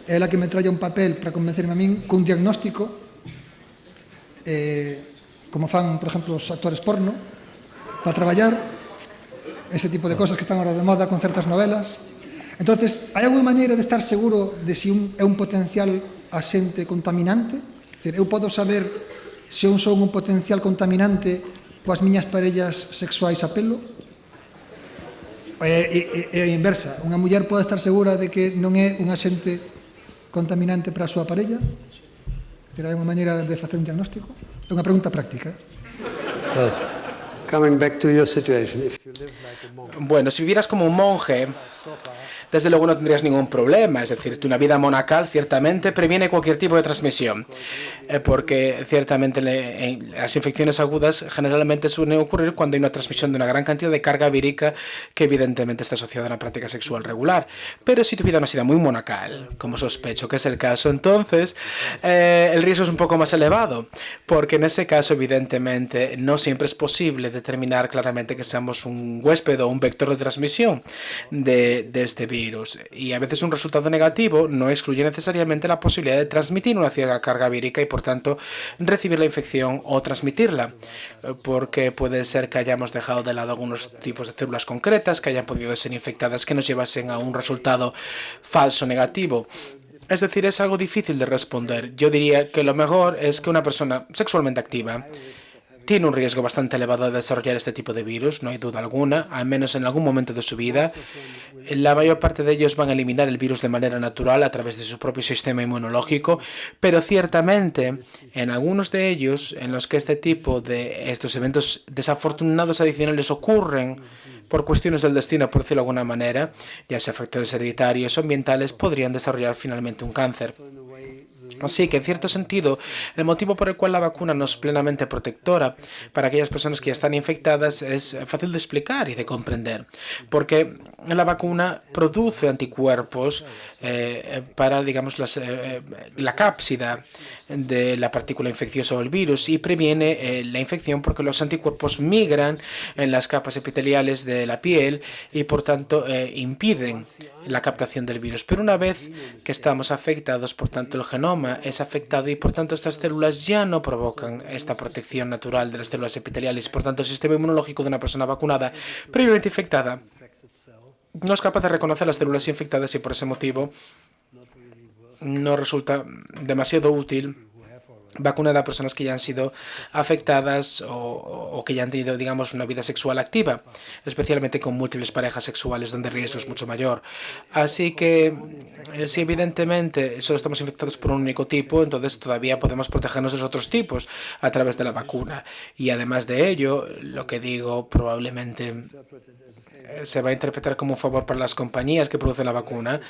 e ela que me traia un papel para convencerme a min cun diagnóstico, como fan, por exemplo, os actores porno, para traballar, ese tipo de cosas que están ahora de moda con certas novelas. Entonces, hai alguna maneira de estar seguro de se é un potencial axente contaminante? É dicir, eu podo saber se eu son un potencial contaminante coas miñas parellas sexuais a pelo? E a inversa, unha muller pode estar segura de que non é un axente contaminante para a súa parella? Hai unha maneira de facer un diagnóstico? É unha pregunta práctica. Coming back to your situation, if you live like a monk. Bueno, si vivieras como un monje, desde luego no tendrías ningún problema. Es decir, una vida monacal ciertamente previene cualquier tipo de transmisión, porque ciertamente las infecciones agudas generalmente suelen ocurrir cuando hay una transmisión de una gran cantidad de carga vírica que evidentemente está asociada a una práctica sexual regular. Pero si tu vida no ha sido muy monacal, como sospecho que es el caso, entonces el riesgo es un poco más elevado, porque en ese caso evidentemente no siempre es posible determinar claramente que seamos un huésped o un vector de transmisión de este virus. Y a veces un resultado negativo no excluye necesariamente la posibilidad de transmitir una cierta carga vírica y por tanto recibir la infección o transmitirla, porque puede ser que hayamos dejado de lado algunos tipos de células concretas que hayan podido ser infectadas que nos llevasen a un resultado falso negativo. Es decir, es algo difícil de responder. Yo diría que lo mejor es que una persona sexualmente activa tiene un riesgo bastante elevado de desarrollar este tipo de virus, no hay duda alguna, al menos en algún momento de su vida. La mayor parte de ellos van a eliminar el virus de manera natural a través de su propio sistema inmunológico, pero ciertamente en algunos de ellos en los que este tipo de estos eventos desafortunados adicionales ocurren por cuestiones del destino, por decirlo de alguna manera, ya sea factores hereditarios o ambientales, podrían desarrollar finalmente un cáncer. Así que, en cierto sentido, el motivo por el cual la vacuna no es plenamente protectora para aquellas personas que ya están infectadas es fácil de explicar y de comprender, porque la vacuna produce anticuerpos para, digamos, la cápsida de la partícula infecciosa o el virus y previene la infección porque los anticuerpos migran en las capas epiteliales de la piel y, por tanto, impiden la captación del virus. Pero una vez que estamos afectados, por tanto, el genoma es afectado y, por tanto, estas células ya no provocan esta protección natural de las células epiteliales. Por tanto, el sistema inmunológico de una persona vacunada previamente infectada no es capaz de reconocer las células infectadas y por ese motivo no resulta demasiado útil vacunar a personas que ya han sido afectadas o que ya han tenido, digamos, una vida sexual activa, especialmente con múltiples parejas sexuales donde el riesgo es mucho mayor. Así que, si evidentemente solo estamos infectados por un único tipo, entonces todavía podemos protegernos de los otros tipos a través de la vacuna. Y además de ello, lo que digo probablemente se va a interpretar como un favor para las compañías que producen la vacuna,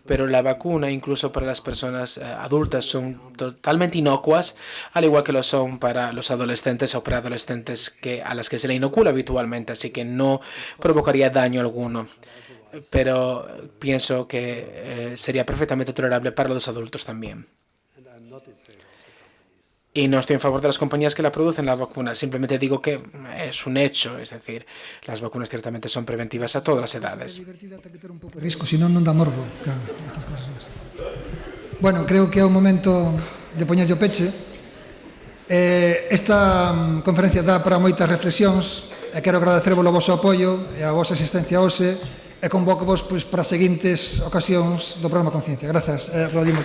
pero la vacuna, incluso para las personas adultas, son totalmente inocuas, al igual que lo son para los adolescentes o preadolescentes a las que se le inocula habitualmente, así que no provocaría daño alguno. Pero pienso que sería perfectamente tolerable para los adultos también. Y no estoy en favor de las compañías que la producen la vacuna, simplemente digo que es un hecho, es decir, las vacunas ciertamente son preventivas a todas las edades. Risco, si non dá morbo, claro, estas cosas. Bueno, creo que é o momento de poñerlle o peche. Esta conferencia dá para moitas reflexións e quero agradecervos o vosso apoio e a vosa asistencia hoxe e convoco vos para as seguintes ocasións do programa Conciencia. Grazas, aplaudimos.